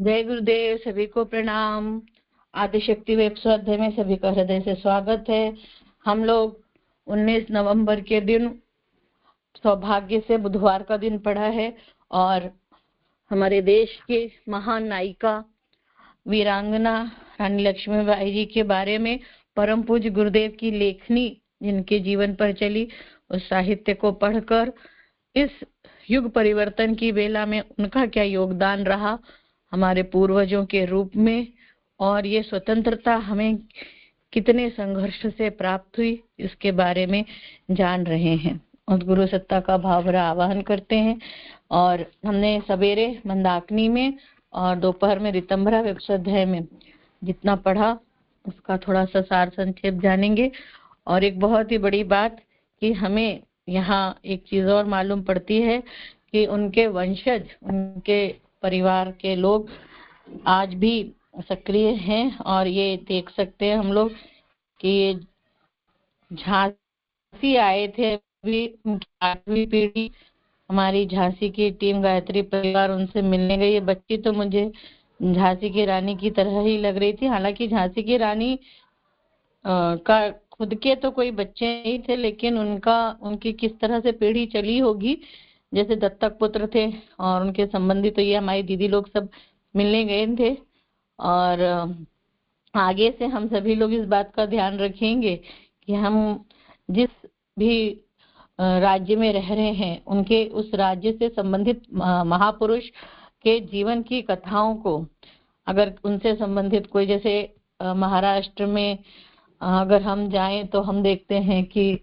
जय गुरुदेव, सभी को प्रणाम। आदिशक्ति वेब स्वाध्याय में सभी का हृदय से स्वागत है। हम लोग 19 नवंबर के दिन सौभाग्य से बुधवार का दिन पढ़ा है और हमारे देश के महान नायिका वीरांगना रानी लक्ष्मीबाई जी के बारे में परम पूज्य गुरुदेव की लेखनी जिनके जीवन पर चली, उस साहित्य को पढ़कर इस युग परिवर्तन की बेला में उनका क्या योगदान रहा हमारे पूर्वजों के रूप में, और ये स्वतंत्रता हमें कितने संघर्ष से प्राप्त हुई, इसके बारे में जान रहे हैं और गुरु सत्ता का भाव भरा आवाहन करते हैं। और हमने सवेरे मंदाकिनी में और दोपहर में ऋतंभरा वेब स्वाध्याय में जितना पढ़ा उसका थोड़ा सा सार संक्षेप जानेंगे। और एक बहुत ही बड़ी बात कि हमें यहाँ एक चीज और मालूम पड़ती है कि उनके वंशज, उनके परिवार के लोग आज भी सक्रिय हैं। और ये देख सकते हैं हम लोग कि ये झांसी आए थे, अभी उनकी 8वीं पीढ़ी हमारी झांसी की टीम गायत्री परिवार उनसे मिलने गई। ये बच्ची तो मुझे झांसी की रानी की तरह ही लग रही थी। हालांकि झांसी की रानी का खुद के तो कोई बच्चे नहीं थे, लेकिन उनकी किस तरह से पीढ़ी चली होगी, जैसे दत्तक पुत्र थे और उनके संबंधी, तो ये हमारी दीदी लोग सब मिलने गए थे। और आगे से हम सभी लोग इस बात का ध्यान रखेंगे कि हम जिस भी राज्य में रह रहे हैं उनके उस राज्य से संबंधित महापुरुष के जीवन की कथाओं को, अगर उनसे संबंधित कोई, जैसे महाराष्ट्र में अगर हम जाएं तो हम देखते हैं कि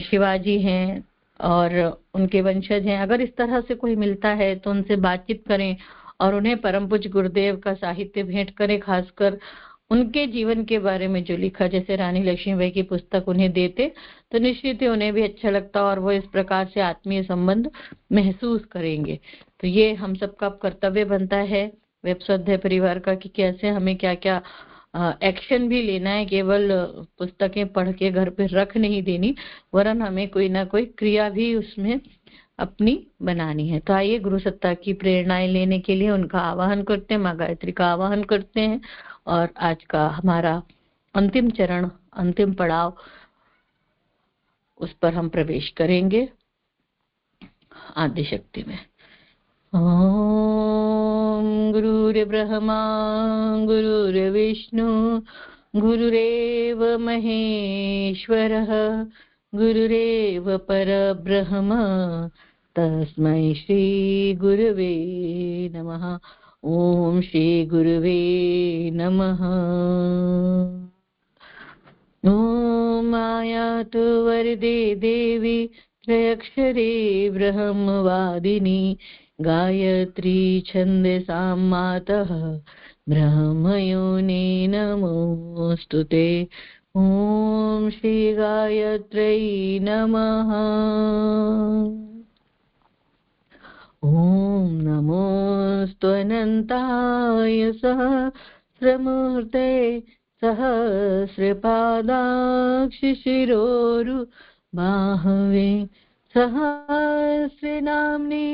शिवाजी हैं और उनके वंशज हैं। अगर इस तरह से कोई मिलता है तो उनसे बातचीत करें और उन्हें परम पूज्य गुरुदेव का साहित्य भेंट करें, खासकर उनके जीवन के बारे में जो लिखा, जैसे रानी लक्ष्मीबाई की पुस्तक उन्हें देते तो निश्चित ही उन्हें भी अच्छा लगता और वो इस प्रकार से आत्मीय संबंध महसूस करेंगे। तो ये हम सबका कर्तव्य बनता है वेब स्वाध्याय परिवार का कि कैसे हमें क्या क्या एक्शन भी लेना है। केवल पुस्तकें पढ़ के घर पे रख नहीं देनी, वरन हमें कोई ना कोई क्रिया भी उसमें अपनी बनानी है। तो आइए गुरु सत्ता की प्रेरणाएं लेने के लिए उनका आवाहन करते हैं, माँ गायत्री का आवाहन करते हैं और आज का हमारा अंतिम चरण, अंतिम पड़ाव, उस पर हम प्रवेश करेंगे आदिशक्ति में। ओम गुरुर्ब्रह्मा गुरुर्विष्णु गुरुरेव महेश्वरः गुरुरेव परब्रह्म तस्मै श्री गुरुवे नमः। ओम श्री गुरुवे नमः। ओम आयातु वरदे देवी त्रयक्षरे ब्रह्मवादिनी गायत्री छन्दसां मातः ब्रह्मयोने नमोऽस्तुते। ओम श्री गायत्र्यै नमः। ओम नमोऽस्त्वनन्ताय सहस्रमूर्ते सहस्रपादाक्षिशिरोरुबाहवे सहस्रनाम्ने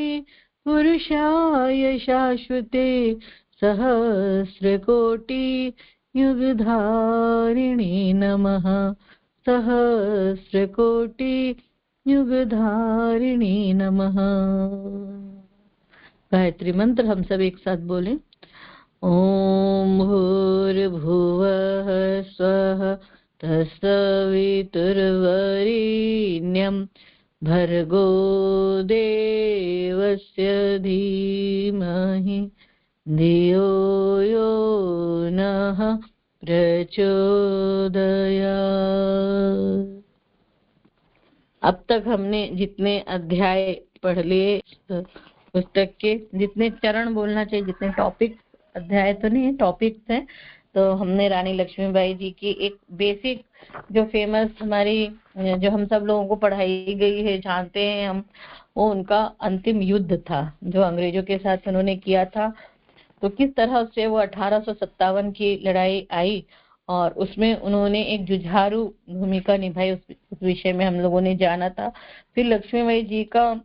पुरुषाय शाश्वते सहस्रकोटि युगधारिणे नमः। सहस्रकोटि युगधारिणे नमः। गायत्री मंत्र हम सब एक साथ बोलें। ओम भूर्भुवः स्वः तत्सवितुर्वरेण्यं भर्गो देवस्य धीमहि धियो यो नः प्रचोदयात्। अब तक हमने जितने अध्याय पढ़ लिए पुस्तक के, जितने चरण बोलना चाहिए, जितने टॉपिक, अध्याय तो नहीं है, टॉपिक्स हैं, तो हमने रानी लक्ष्मीबाई जी की एक बेसिक जो फेमस हमारी, जो हम सब लोगों को पढ़ाई गई है, जानते हैं हम, वो उनका अंतिम युद्ध था जो अंग्रेजों के साथ उन्होंने किया था। तो किस तरह से वो 1857 की लड़ाई आई और उसमें उन्होंने एक जुझारू भूमिका निभाई, उस विषय में हम लोगों ने जाना था। फिर लक्ष्मीबाई जी का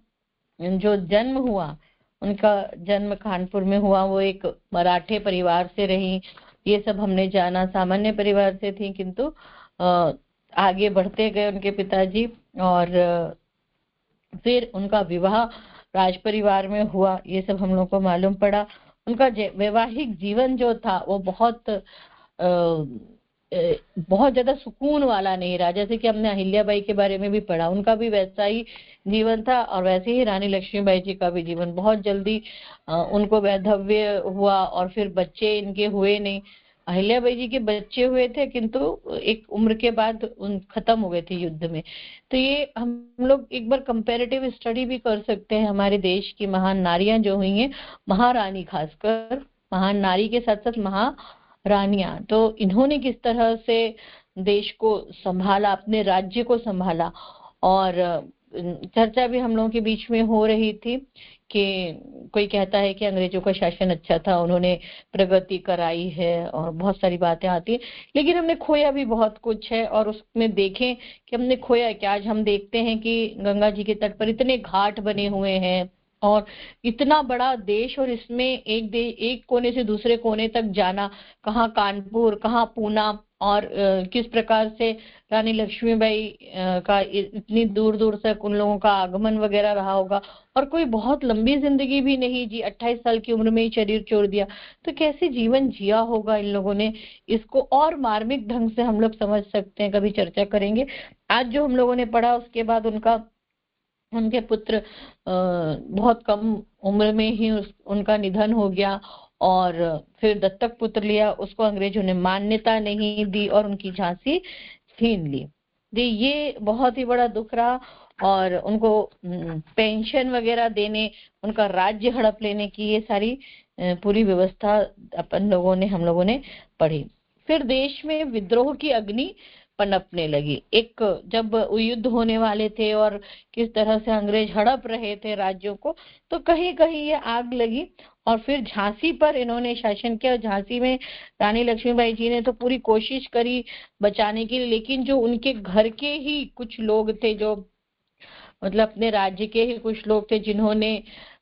जो जन्म हुआ उनका जन्म कानपुर में हुआ, वो एक मराठे परिवार से रही, ये सब हमने जाना। सामान्य परिवार से थी, किंतु आगे बढ़ते गए उनके पिताजी, और फिर उनका विवाह राज परिवार में हुआ, ये सब हम लोग को मालूम पड़ा। उनका वैवाहिक जीवन जो था वो बहुत ज्यादा सुकून वाला नहीं रहा। जैसे कि हमने अहिल्याबाई के बारे में भी पढ़ा, उनका भी वैसा ही जीवन था, और वैसे ही रानी लक्ष्मीबाई जी का भी जीवन। बहुत जल्दी उनको वैधव्य हुआ, और फिर बच्चे इनके हुए नहीं। अहिल्याबाई जी के बच्चे हुए थे, किंतु एक उम्र के बाद उन खत्म हो गए थे युद्ध में। तो ये हम लोग एक बार कंपैरेटिव स्टडी भी कर सकते हैं हमारे देश की महान नारियां जो हुई हैं, महारानी, खासकर महान नारी के साथ साथ महारानियां, तो इन्होंने किस तरह से देश को संभाला, अपने राज्य को संभाला। और चर्चा भी हम लोगों के बीच में हो रही थी कि कोई कहता है कि अंग्रेजों का शासन अच्छा था, उन्होंने प्रगति कराई है, और बहुत सारी बातें आती है, लेकिन हमने खोया भी बहुत कुछ है। और उसमें देखें कि हमने खोया क्या। आज हम देखते हैं कि गंगा जी के तट पर इतने घाट बने हुए हैं, और इतना बड़ा देश, और इसमें एक कोने से दूसरे कोने तक जाना, कहाँ कानपुर, कहाँ पूना, और किस प्रकार से रानी लक्ष्मीबाई का इतनी दूर दूर तक उन लोगों का आगमन वगैरह रहा होगा। और कोई बहुत लंबी जिंदगी भी नहीं जी, 28 साल की उम्र में ही शरीर छोड़ दिया, तो कैसे जीवन जिया होगा इन लोगों ने। इसको और मार्मिक ढंग से हम लोग समझ सकते हैं, कभी चर्चा करेंगे। आज जो हम लोगों ने पढ़ा, उसके बाद उनके पुत्र बहुत कम उम्र में ही उनका निधन हो गया, और फिर दत्तक पुत्र लिया, उसको अंग्रेजों ने मान्यता नहीं दी और उनकी झांसी छीन ली। ये बहुत ही बड़ा दुख रहा। और उनको पेंशन वगैरह देने, उनका राज्य हड़प लेने की ये सारी पूरी व्यवस्था हम लोगों ने पढ़ी। फिर देश में विद्रोह की अग्नि पनपने लगी। एक जब युद्ध होने वाले थे और किस तरह से अंग्रेज हड़प रहे थे राज्यों को, तो कहीं कहीं ये आग लगी, और फिर झांसी पर इन्होंने शासन किया। झांसी में रानी लक्ष्मीबाई जी ने तो पूरी कोशिश करी बचाने की, लेकिन जो उनके घर के ही कुछ लोग थे, जो मतलब अपने राज्य के ही कुछ लोग थे, जिन्होंने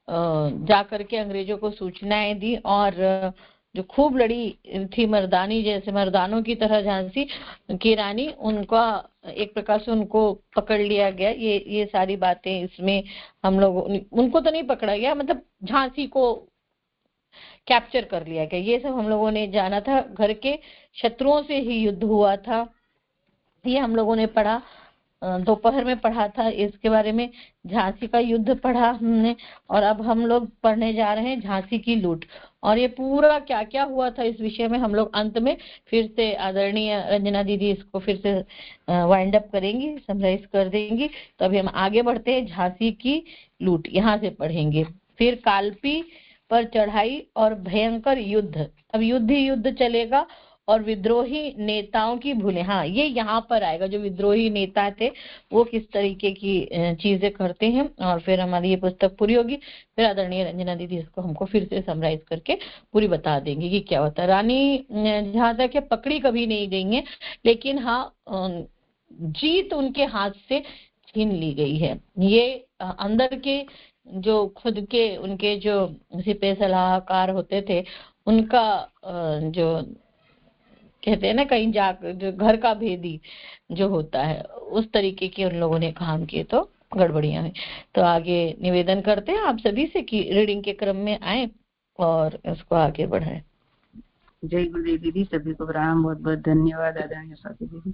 जा करके अंग्रेजों को सूचनाएं दी, और जो खूब लड़ी थी मर्दानी, जैसे मर्दानों की तरह झांसी की रानी, उनका एक प्रकार से उनको पकड़ लिया गया। ये सारी बातें इसमें हम लोग, उनको तो नहीं पकड़ा गया, मतलब झांसी को कैप्चर कर लिया गया, ये सब हम लोगों ने जाना था। घर के शत्रुओं से ही युद्ध हुआ था, ये हम लोगों ने पढ़ा। दोपहर में पढ़ा था इसके बारे में, झांसी का युद्ध पढ़ा हमने। और अब हम लोग पढ़ने जा रहे हैं झांसी की लूट, और ये पूरा क्या क्या हुआ था इस विषय में हम लोग अंत में फिर से आदरणीय रंजना दीदी इसको फिर से वाइंड अप करेंगी, समराइज कर देंगी। तो अभी हम आगे बढ़ते हैं, झांसी की लूट यहाँ से पढ़ेंगे। फिर कालपी पर चढ़ाई और भयंकर युद्ध, अब युद्ध ही युद्ध चलेगा, और विद्रोही नेताओं की भूले। हाँ, ये यहाँ पर आएगा, जो विद्रोही नेता थे वो किस तरीके की चीजें करते हैं। और फिर हमारी ये पुस्तक पूरी होगी, फिर आदरणीय रंजना दीदी इसको हमको फिर से समराइज करके पूरी बता देंगे कि क्या होता है। रानी जहाँ तक है पकड़ी कभी नहीं गई है, लेकिन हाँ जीत उनके हाथ से छीन ली गई है। ये अंदर के जो खुद के उनके जो सिपह सलाहकार होते थे, उनका जो कहते हैं ना कहीं जा जो घर का भेदी जो होता है, उस तरीके के उन लोगों ने काम किए, तो गड़बड़ियां हुई। तो आगे निवेदन करते हैं आप सभी से कि रीडिंग के क्रम में आए और इसको आगे बढ़ाएं। जय गुरुदेव दीदी, सभी को प्रणाम, बहुत बहुत धन्यवाद आदरणीय स्वाति दीदी।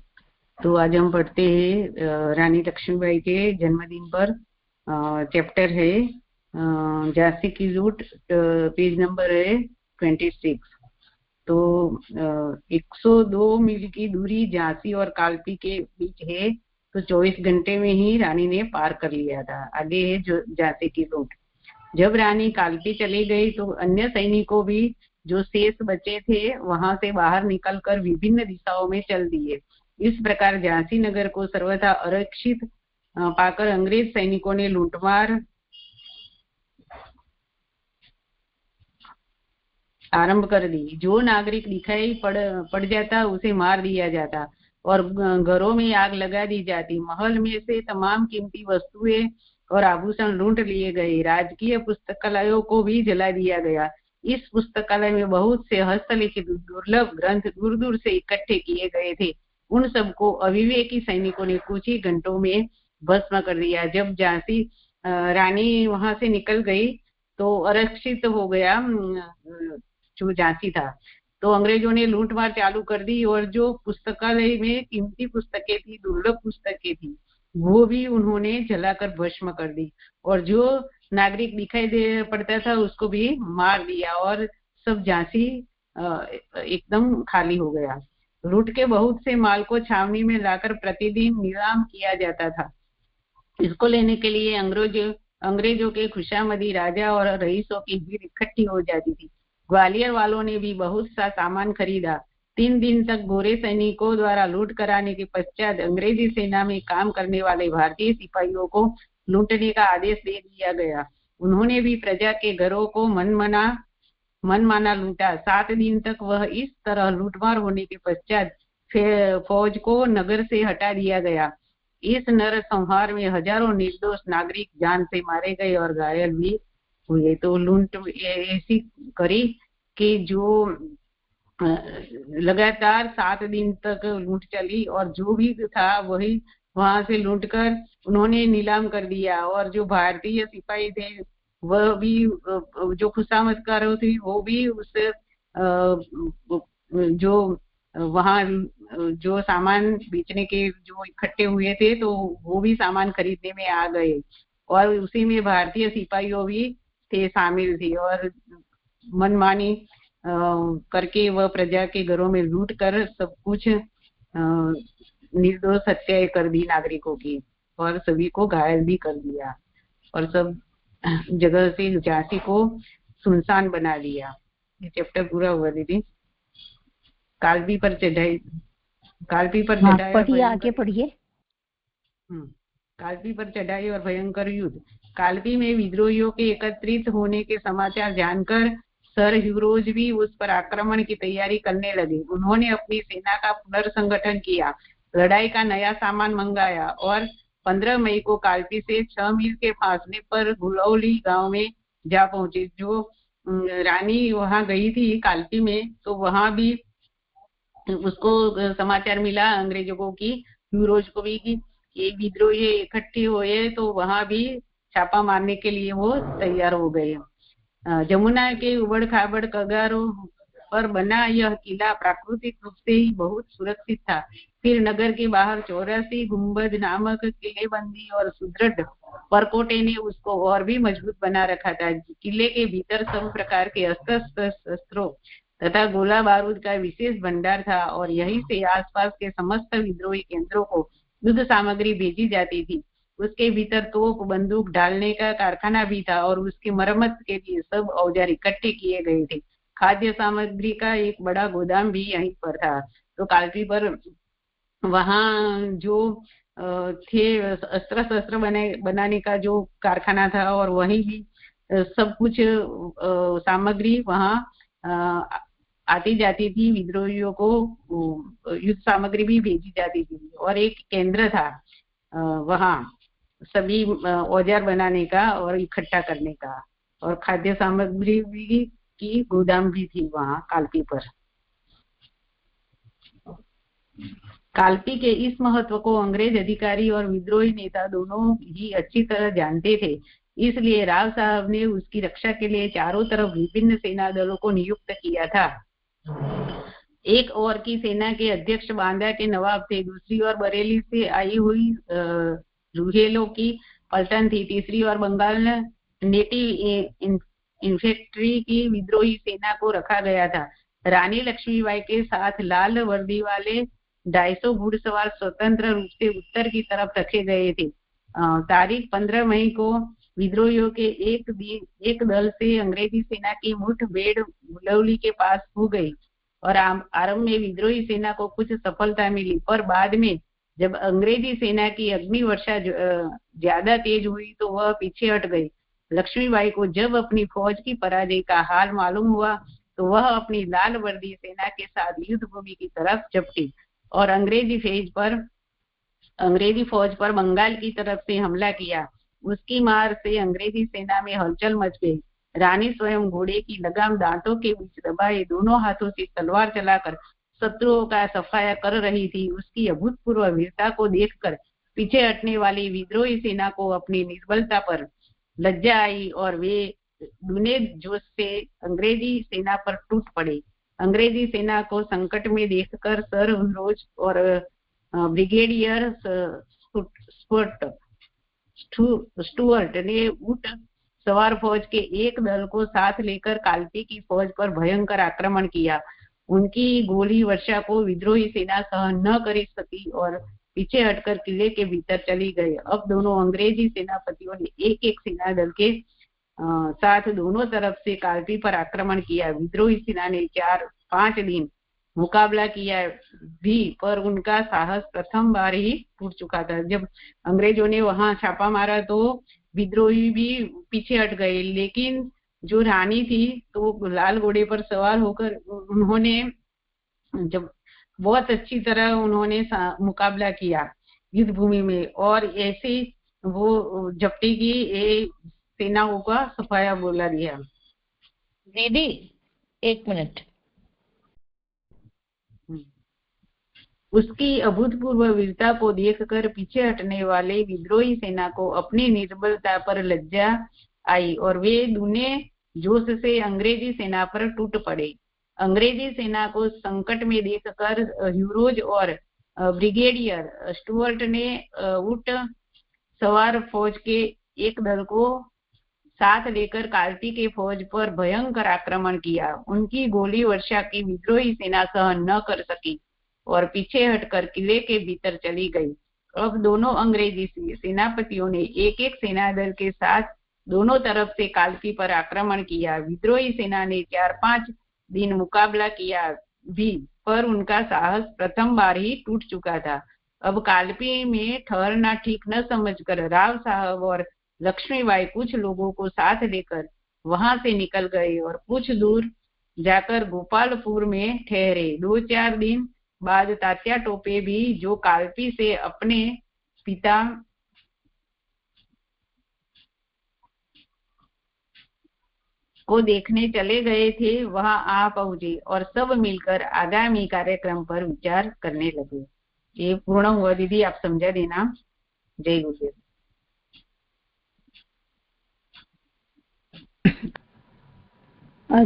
तो आज हम पढ़ते हैं रानी लक्ष्मीबाई के जन्मदिन पर चैप्टर है झांसी की लूट, पेज नंबर है 26। तो 102 मील की दूरी झांसी और कालपी के बीच है, तो 24 घंटे में ही रानी ने पार कर लिया था। आगे है जो झांसी की लूट। जब रानी कालपी चली गई तो अन्य सैनिकों भी जो शेष बचे थे वहां से बाहर निकलकर विभिन्न दिशाओं में चल दिए। इस प्रकार झांसी नगर को सर्वथा आरक्षित पाकर अंग्रेज सैनिकों ने लूटमार आरंभ कर दी। जो नागरिक दिखाई पड़ जाता उसे मार दिया जाता और घरों में आग लगा दी जाती। महल में से तमाम कीमती वस्तुएं और आभूषण लूट लिए गए। राजकीय पुस्तकालयों को भी जला दिया गया। इस पुस्तकालय में बहुत से हस्तलिखित दुर्लभ ग्रंथ दूर दूर से इकट्ठे किए गए थे। उन सबको अविवेकी सैनिकों ने कुछ ही घंटों में भस्म कर दिया। जब झांसी रानी वहां से निकल गई तो अरक्षित हो गया जो झांसी था। तो अंग्रेजों ने लूटमार चालू कर दी और जो पुस्तकालय में कीमती पुस्तकें थी, दुर्लभ पुस्तकें थी, वो भी उन्होंने जलाकर भस्म कर दी। और जो नागरिक दिखाई दे पड़ता था उसको भी मार दिया और सब झांसी एकदम खाली हो गया। लूट के बहुत से माल को छावनी में लाकर प्रतिदिन नीलाम किया जाता था। इसको लेने के लिए अंग्रेजों के खुशामदी राजा और रईसों की भीड़ इकट्ठी हो जाती थी। ग्वालियर वालों ने भी बहुत सा सामान खरीदा। 3 दिन तक गोरे सैनिकों द्वारा लूट कराने के पश्चात अंग्रेजी सेना में काम करने वाले भारतीय सिपाहियों को लूटने का आदेश दे दिया गया। उन्होंने भी प्रजा के घरों को मनमाना लूटा। 7 दिन तक वह इस तरह लूटमार होने के पश्चात फौज को नगर से हटा दिया गया। इस नरसंहार में हजारों निर्दोष नागरिक जान से मारे गए और घायल भी हुए। तो लूट ऐसी करी कि जो लगातार 7 दिन तक लूट चली और जो भी था वही वहां से लूट कर उन्होंने नीलाम कर दिया। और जो भारतीय सिपाही थे वह भी जो खुशामदकार थे वो भी उस जो वहां जो सामान बेचने के जो इकट्ठे हुए थे तो वो भी सामान खरीदने में आ गए और उसी में भारतीय सिपाहियों भी थे शामिल थे और मनमानी करके वह प्रजा के घरों में लूट कर सब कुछ निर्दोष हत्या कर दी नागरिकों की और सभी को घायल भी कर दिया और सब जगह से झांसी को सुनसान बना दिया। ये चैप्टर पूरा हुआ दीदी। कालपी पर चढ़ाई पढ़िए, आगे पढ़िए। कालपी पर चढ़ाई और भयंकर युद्ध। कालपी में विद्रोहियों के एकत्रित होने के समाचार जानकर सर ह्यूरोज भी उस पर आक्रमण की तैयारी करने लगे। उन्होंने अपनी सेना का पुनर्संगठन किया, लड़ाई का नया सामान मंगाया और 15 मई को कालपी से 6 मील के फासले पर गुलौली गांव में जा पहुंचे। जो रानी वहां गई थी कालपी में तो वहां भी उसको समाचार मिला अंग्रेजों को की ह्यूरोज को भी कि ये विद्रोही इकट्ठे हुए तो वहां भी छापा मारने के लिए वो तैयार हो गए। जमुना के उबड़ खाबड़ कगारों पर बना यह किला प्राकृतिक रूप से ही बहुत सुरक्षित था। फिर नगर के बाहर 84 गुंबद नामक किलेबंदी और सुदृढ़ परकोटे ने उसको और भी मजबूत बना रखा था। किले के भीतर सब प्रकार के शस्त्रों तथा गोला बारूद का विशेष भंडार था और यहीं से आसपास के समस्त विद्रोही केंद्रों को युद्ध सामग्री भेजी जाती थी। उसके भीतर तोप बंदूक डालने का कारखाना भी था और उसकी मरम्मत के लिए सब औजार इकट्ठे किए गए थे। खाद्य सामग्री का एक बड़ा गोदाम भी यहीं पर था। तो कालपी पर वहां जो थे अस्त्र शस्त्र बनाने का जो कारखाना था और वहीं भी सब कुछ सामग्री वहां आती जाती थी। विद्रोहियों को युद्ध सामग्री भी भेजी जाती थी और एक केंद्र था वहां सभी औजार बनाने का और इकट्ठा करने का और खाद्य सामग्री भी की गोदाम भी थी वहां कालपी पर। कालपी के इस महत्व को अंग्रेज अधिकारी और विद्रोही नेता दोनों ही अच्छी तरह जानते थे। इसलिए राव साहब ने उसकी रक्षा के लिए चारों तरफ विभिन्न सेना दलों को नियुक्त किया था। एक ओर की सेना के अध्यक्ष बांदा के नवाब थे, दूसरी ओर बरेली से आई हुई रुहेलों की पलटन थी, तीसरी ओर बंगाल नेटिव इन्फेंट्री की विद्रोही सेना को रखा गया था। रानी लक्ष्मीबाई के साथ लाल वर्दी वाले 250 घुड़सवार स्वतंत्र रूप से उत्तर की तरफ रखे गए थे। तारीख 15 मई को विद्रोहियों के एक दल से अंग्रेजी सेना की मुठभेड़ गुलौली के पास हो गई और आरंभ में विद्रोही सेना को कुछ सफलता मिली, पर बाद में जब अंग्रेजी सेना की अग्नि वर्षा ज्यादा तेज हुई तो वह पीछे हट गई। लक्ष्मीबाई को जब अपनी फौज की पराजय का हाल मालूम हुआ तो वह अपनी लाल वर्दी सेना के साथ युद्ध भूमि की तरफ झपटी और अंग्रेजी फौज पर बंगाल की तरफ से हमला किया। उसकी मार से अंग्रेजी सेना में हलचल मच गई। रानी स्वयं घोड़े की लगाम दांतों के बीच दबाए दोनों हाथों से तलवार चलाकर शत्रुओं का सफाया कर रही थी। उसकी अभूतपूर्व वीरता को देखकर पीछे हटने वाली विद्रोही सेना को अपनी निर्बलता पर लज्जा आई और वे दूने जोश से अंग्रेजी सेना पर टूट पड़े। अंग्रेजी सेना को संकट में देखकर सर रोज और ब्रिगेडियर स्टुअर्ट ने ऊंट सवार फौज के एक दल को साथ लेकर काल्पी की फौज पर भयंकर आक्रमण किया। उनकी गोली वर्षा को विद्रोही सेना सहन न कर सकी और पीछे हटकर किले के भीतर चली गई। अब दोनों अंग्रेजी सेनापतियों ने एक एक सेना दल के साथ दोनों तरफ से काल्पी पर आक्रमण किया। विद्रोही सेना ने 4-5 दिन मुकाबला किया भी, पर उनका साहस प्रथम बार ही टूट चुका था। जब अंग्रेजों ने वहां छापा मारा तो विद्रोही भी पीछे हट गए, लेकिन जो रानी थी तो लाल घोड़े पर सवार होकर उन्होंने जब बहुत अच्छी तरह उन्होंने मुकाबला किया युद्ध भूमि में, और ऐसे वो झपटी की सेनाओं का सफाया बोला दिया। दीदी 1 मिनट। उसकी अभूतपूर्व वीरता को देखकर पीछे हटने वाले विद्रोही सेना को अपनी निर्बलता पर लज्जा आई और वे दूने जोश से अंग्रेजी सेना पर टूट पड़े। अंग्रेजी सेना को संकट में देखकर ह्यूरोज और ब्रिगेडियर स्टुअर्ट ने ऊंट सवार फौज के एक दल को साथ लेकर काल्पी के फौज पर भयंकर आक्रमण किया। उनकी गोली वर्षा की विद्रोही सेना सहन न कर सकी और पीछे हटकर किले के भीतर चली गई। अब दोनों अंग्रेजी सेनापतियों ने एक एक सेना दल के साथ दोनों तरफ से काल्पी पर आक्रमण किया। विद्रोही सेना ने 4-5 दिन मुकाबला किया भी, पर उनका साहस प्रथम बार ही टूट चुका था। अब काल्पी में ठहरना ठीक न समझकर राव साहब और लक्ष्मीबाई कुछ लोगों को साथ लेकर वहां से निकल गए और कुछ दूर जाकर गोपालपुर में ठहरे। 2-4 दिन बाद तात्या टोपे भी, जो काल्पी से अपने पिता को देखने चले गए थे, वहां आ पहुंचे और सब मिलकर आगामी कार्यक्रम पर विचार करने लगे। ये पूर्ण हुआ दीदी, आप समझा देना। जय गुरुदेव।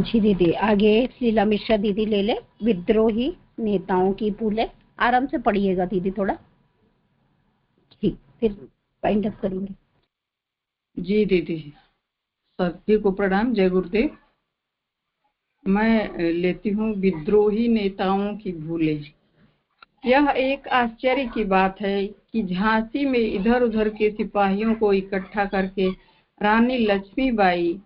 जी दीदी, आगे लीला मिश्रा दीदी ले ले। विद्रोही नेताओं की भूलें। आराम से पढ़िएगा दीदी थोड़ा, ठीक, फिर वाइंड अप करेंगे। जी दीदी, सभी को प्रणाम। जय गुरुदेव। मैं लेती हूँ विद्रोही नेताओं की भूलें। यह एक आश्चर्य की बात है कि झांसी में इधर उधर के सिपाहियों को इकट्ठा करके रानी लक्ष्मीबाई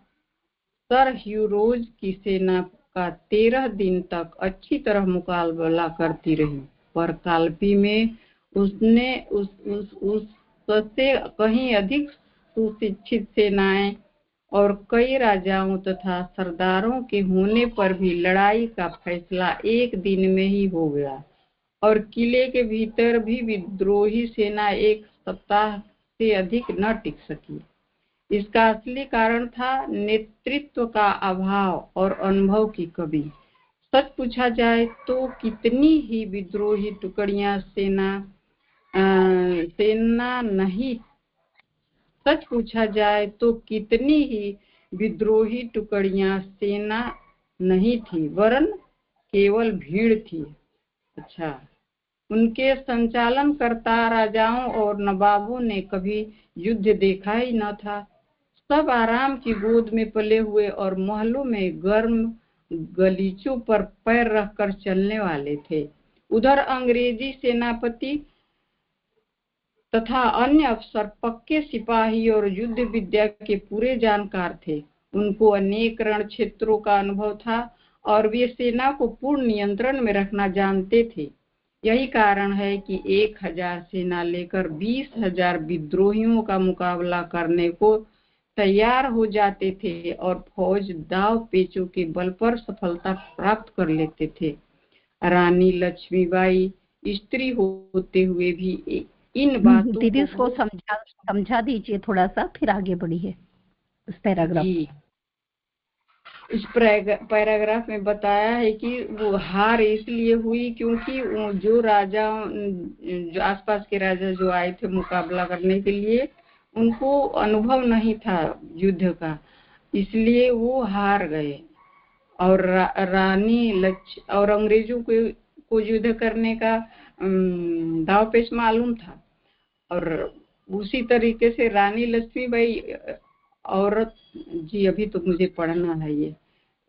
सर ह्यूरोज की सेना का 13 दिन तक अच्छी तरह मुकाबला करती रही, पर काल्पी में उसने उससे कहीं अधिक सुशिक्षित सेनाएं और कई राजाओं तथा सरदारों के होने पर भी लड़ाई का फैसला एक दिन में ही हो गया और किले के भीतर भी विद्रोही सेना एक सप्ताह से अधिक न टिक सकी। इसका असली कारण था नेतृत्व का अभाव और अनुभव की कमी। सच पूछा जाए तो कितनी ही विद्रोही टुकड़ियां सेना नहीं थी, वरन केवल भीड़ थी। अच्छा, उनके संचालनकर्ता राजाओं और नवाबों ने कभी युद्ध देखा ही न था। सब आराम की गोद में पले हुए और महलों में गर्म गलीचों पर पैर रखकर चलने वाले थे। उधर अंग्रेजी सेनापति तथा अन्य अफसर पक्के सिपाही और युद्ध विद्या के पूरे जानकार थे। उनको अनेक रण क्षेत्रों का अनुभव था और वे सेना को पूर्ण नियंत्रण में रखना जानते थे। यही कारण है कि 1000 सेना लेकर 20,000 विद्रोहियों का मुकाबला करने को तैयार हो जाते थे और फौज दाव पेचों के बल पर सफलता प्राप्त कर लेते थे। रानी लक्ष्मीबाई स्त्री होते हुए भी इन बातों दीदी को उसको समझा दीजिए थोड़ा सा, फिर आगे बढ़िए उस पैराग्राफ। जी, इस पैराग्राफ में बताया है कि वो हार इसलिए हुई क्योंकि जो राजा, जो आसपास के राजा जो आए थे मुकाबला करने के लिए, उनको अनुभव नहीं था युद्ध का, इसलिए वो हार गए। और रानी लक्ष्मी और अंग्रेजों को युद्ध करने का दाव पेच मालूम था। और उसी तरीके से रानी लक्ष्मीबाई औरत जी, अभी तो मुझे पढ़ना है, ये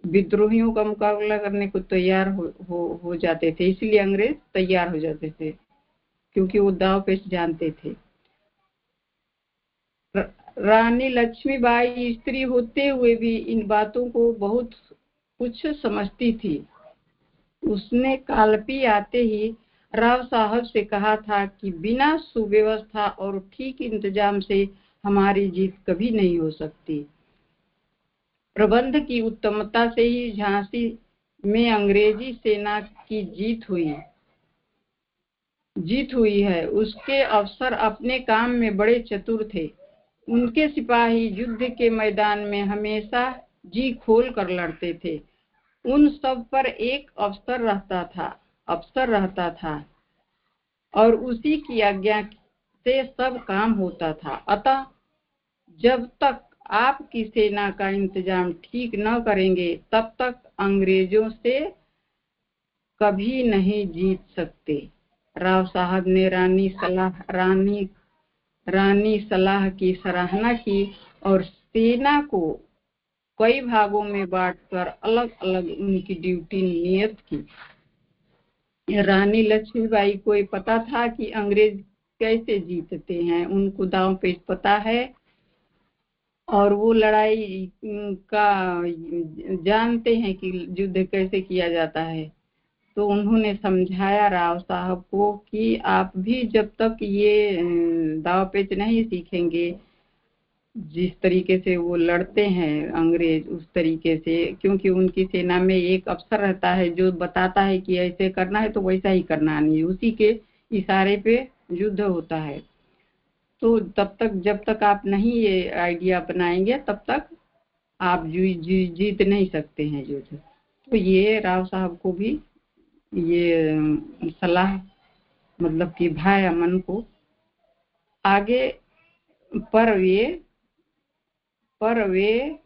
विद्रोहियों का मुकाबला करने को तैयार हो जाते थे, इसलिए अंग्रेज तैयार हो जाते थे क्योंकि वो दाव पेच जानते थे। रानी लक्ष्मीबाई स्त्री होते हुए भी इन बातों को बहुत कुछ समझती थी। उसने कालपी आते ही राव साहब से कहा था कि बिना सुव्यवस्था और ठीक इंतजाम से हमारी जीत कभी नहीं हो सकती। प्रबंध की उत्तमता से ही झांसी में अंग्रेजी सेना की जीत हुई है। उसके अफसर अपने काम में बड़े चतुर थे। उनके सिपाही युद्ध के मैदान में हमेशा जी खोल कर लड़ते थे। उन सब पर एक अफसर रहता था और उसी की आज्ञा से सब काम होता था। अतः जब तक आपकी सेना का इंतजाम ठीक न करेंगे, तब तक अंग्रेजों से कभी नहीं जीत सकते। राव साहब ने रानी सलाह की सराहना की और सेना को कई भागों में बांटकर अलग अलग उनकी ड्यूटी नियत की। रानी लक्ष्मीबाई को पता था कि अंग्रेज कैसे जीतते हैं, उनको दांव पेच पता है और वो लड़ाई का जानते हैं कि युद्ध कैसे किया जाता है। तो उन्होंने समझाया राव साहब को कि आप भी जब तक ये दांव पेच नहीं सीखेंगे, जिस तरीके से वो लड़ते हैं अंग्रेज, उस तरीके से, क्योंकि उनकी सेना में एक अफसर रहता है जो बताता है कि ऐसे करना है तो वैसा ही करना नहीं है, उसी के इशारे पे युद्ध होता है। तो तब तक जब तक आप नहीं ये आइडिया अपनाएंगे, तब तक आप जीत नहीं सकते हैं युद्ध। तो ये राव साहब को भी ये सलाह मतलब कि भाया मन को आगे। पर वे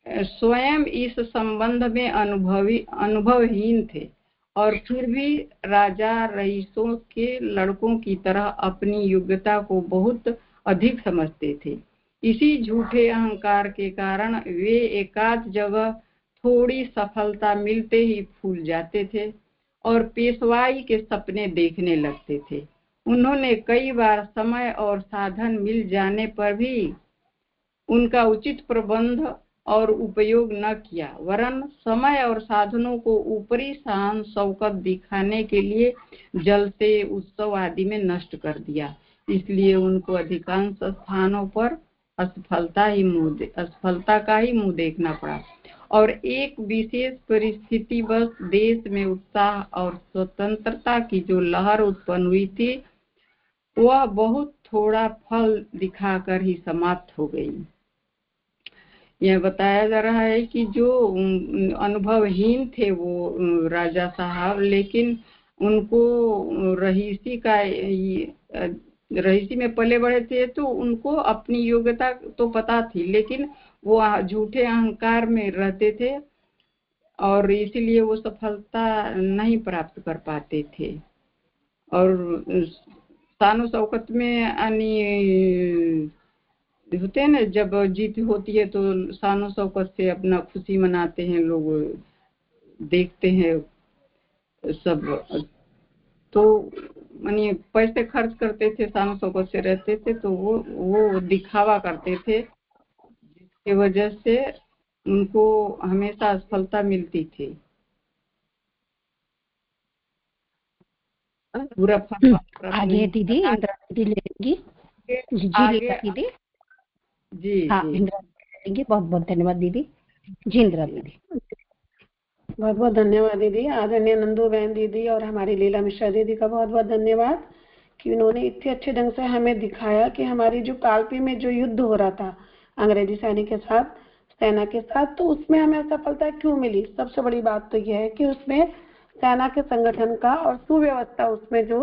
स्वयं इस संबंध में अनुभवहीन थे और फिर भी राजा रईसों के लड़कों की तरह अपनी योग्यता को बहुत अधिक समझते थे। इसी झूठे अहंकार के कारण वे एकाध जगह थोड़ी सफलता मिलते ही फूल जाते थे और पेशवाई के सपने देखने लगते थे। उन्होंने कई बार समय और साधन मिल जाने पर भी उनका उचित प्रबंध और उपयोग न किया, वरन समय और साधनों को ऊपरी शान शौकत दिखाने के लिए जलसे, उत्सव आदि में नष्ट कर दिया। इसलिए उनको अधिकांश स्थानों पर असफलता का ही मुंह देखना पड़ा और एक विशेष परिस्थिति बस देश में उत्साह और स्वतंत्रता की जो लहर उत्पन्न हुई थी, वह बहुत थोड़ा फल दिखाकर ही समाप्त हो गई। यह बताया जा रहा है कि जो अनुभवहीन थे वो राजा साहब, लेकिन उनको रईसी में पले बड़े थे, तो उनको अपनी योग्यता तो पता थी, लेकिन वो झूठे अहंकार में रहते थे और इसीलिए वो सफलता नहीं प्राप्त कर पाते थे। और शान शौकत में होते हैं ना, जब जीत होती है तो शान शौकत से अपना खुशी मनाते हैं लोग, देखते हैं सब। तो मानिए पैसे खर्च करते थे, शान शौकत से रहते थे, तो वो दिखावा करते थे, जिसकी वजह से उनको हमेशा असफलता मिलती थी। पूरा फल आगे दीदी इंदिरा दीदी लेंगी। जी आगे दीदी। जी हाँ, जी इंदिरा दीदी लेंगी। बहुत बहुत धन्यवाद दीदी। जी इंदिरा दीदी। बहुत बहुत धन्यवाद दीदी। आदरणीय नंदू बहन दीदी और हमारी लीला मिश्रा दीदी का बहुत बहुत धन्यवाद कि उन्होंने इतने अच्छे ढंग से हमें दिखाया कि हमारी जो कालपी में जो युद्ध हो रहा था अंग्रेजी सेना के साथ, तो उसमें हमें असफलता क्यों मिली। सबसे बड़ी बात तो यह है कि उसमें सेना के संगठन का और सुव्यवस्था, उसमें जो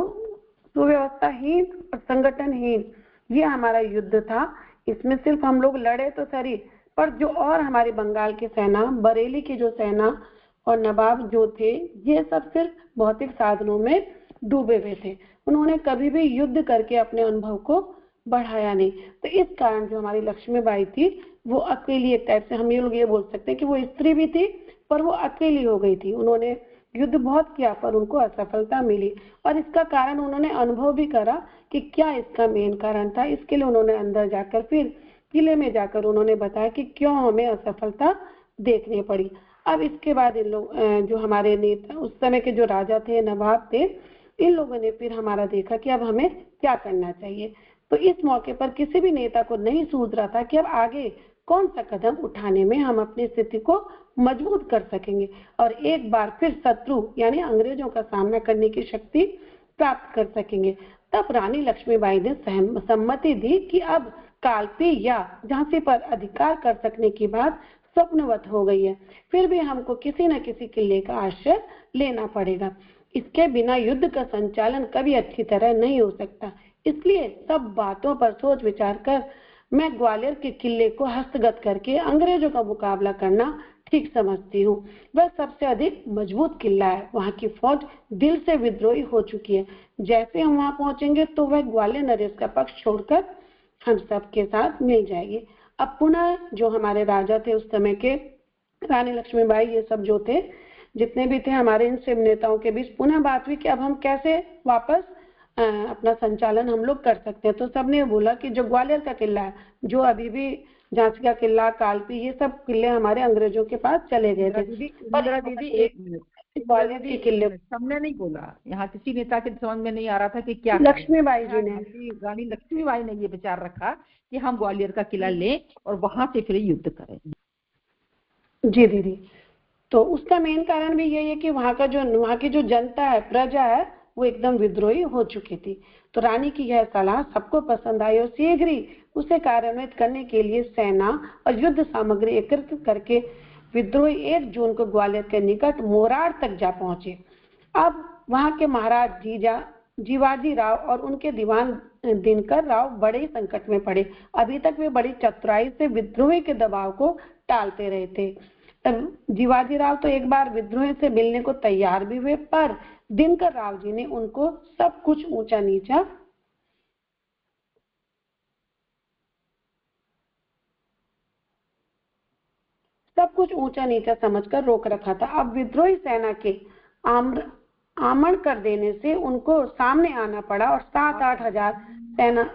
सुव्यवस्थाहीन और संगठनहीन ये हमारा युद्ध था। इसमें सिर्फ हम लोग लड़े तो सही, पर जो और हमारी बंगाल की सेना, बरेली की जो सेना और नवाब जो थे, ये सब सिर्फ भौतिक साधनों में डूबे हुए थे। उन्होंने कभी भी युद्ध करके अपने अनुभव को बढ़ाया नहीं। तो इस कारण जो हमारी लक्ष्मीबाई थी वो अकेली, एक टाइप से हम ये लोग ये बोल सकते हैं कि वो स्त्री भी थी पर वो अकेली हो गई थी। उन्होंने युद्ध बहुत किया पर उनको असफलता मिली, और इसका कारण उन्होंने अनुभव भी करा कि क्या इसका मेन कारण था। इसके लिए उन्होंने अंदर जाकर, फिर किले में जाकर उन्होंने बताया कि क्यों हमें असफलता देखनी पड़ी। अब इसके बाद इन लोग जो हमारे नेता, उस समय के जो राजा थे, नवाब थे, इन लोगों ने फिर हमारा देखा कि अब हमें क्या करना चाहिए। तो इस मौके पर किसी भी नेता को नहीं सूझ रहा था कि अब आगे कौन सा कदम उठाने में हम अपनी स्थिति को मजबूत कर सकेंगे और एक बार फिर शत्रु यानी अंग्रेजों का सामना करने की शक्ति प्राप्त कर सकेंगे। तब रानी लक्ष्मीबाई ने सम्मति दी कि अब कालपी या झांसी पर अधिकार कर सकने की बात स्वप्नवत हो गई है, फिर भी हमको किसी न किसी किले का आश्रय लेना पड़ेगा। इसके बिना युद्ध का संचालन कभी अच्छी तरह नहीं हो सकता। इसलिए सब बातों पर सोच विचार कर मैं ग्वालियर के किले को हस्तगत करके अंग्रेजों का मुकाबला करना ठीक समझती हूँ। वह सबसे अधिक मजबूत किला है। वहाँ की फौज दिल से विद्रोही हो चुकी है। जैसे हम वहाँ पहुंचेंगे तो वह ग्वालियर नरेश का पक्ष छोड़कर हम सबके साथ मिल जाएगी। अब पुनः जो हमारे राजा थे उस समय के, रानी लक्ष्मीबाई, ये सब जो थे, जितने भी थे हमारे, इन सब नेताओं के बीच पुनः बात हुई कि अब हम कैसे वापस अपना संचालन हम लोग कर सकते हैं। तो सबने बोला कि जो ग्वालियर का किला है, जो अभी भी झांसी का किला, कालपी, ये सब किले हमारे अंग्रेजों के पास चले गए थे। दीदी एक मिनट, ग्वालियर के किले सबने नहीं बोला, यहाँ किसी नेता के समझ में नहीं आ रहा था कि क्या लक्ष्मीबाई जी ने, रानी लक्ष्मीबाई ने ये विचार रखा कि हम ग्वालियर का किला लें और वहां से फिर युद्ध करें। जी दीदी, तो उसका मेन कारण भी यही है कि वहाँ की जो जनता है, प्रजा है, वो एकदम विद्रोही हो चुकी थी। तो रानी की यह सलाह सबको पसंद आई और शीघ्र ही उसे कार्यान्वित करने के लिए सेना और युद्ध सामग्री एकत्रित करके विद्रोही 1 जून को ग्वालियर के निकट मोरार तक जा पहुंचे। अब वहां के महाराज जीवाजी राव और उनके दीवान दिनकर राव बड़े ही संकट में पड़े। अभी तक वे बड़ी चतुराई से विद्रोही के दबाव को टालते रहे थे। तब जीवाजी राव तो एक बार विद्रोही से मिलने को तैयार भी हुए, पर दिनकर राव जी ने उनको सब कुछ ऊंचा नीचा समझकर रोक रखा था। अब विद्रोही सेना के आमण कर देने से उनको सामने आना पड़ा और 7-8 हजार सेना,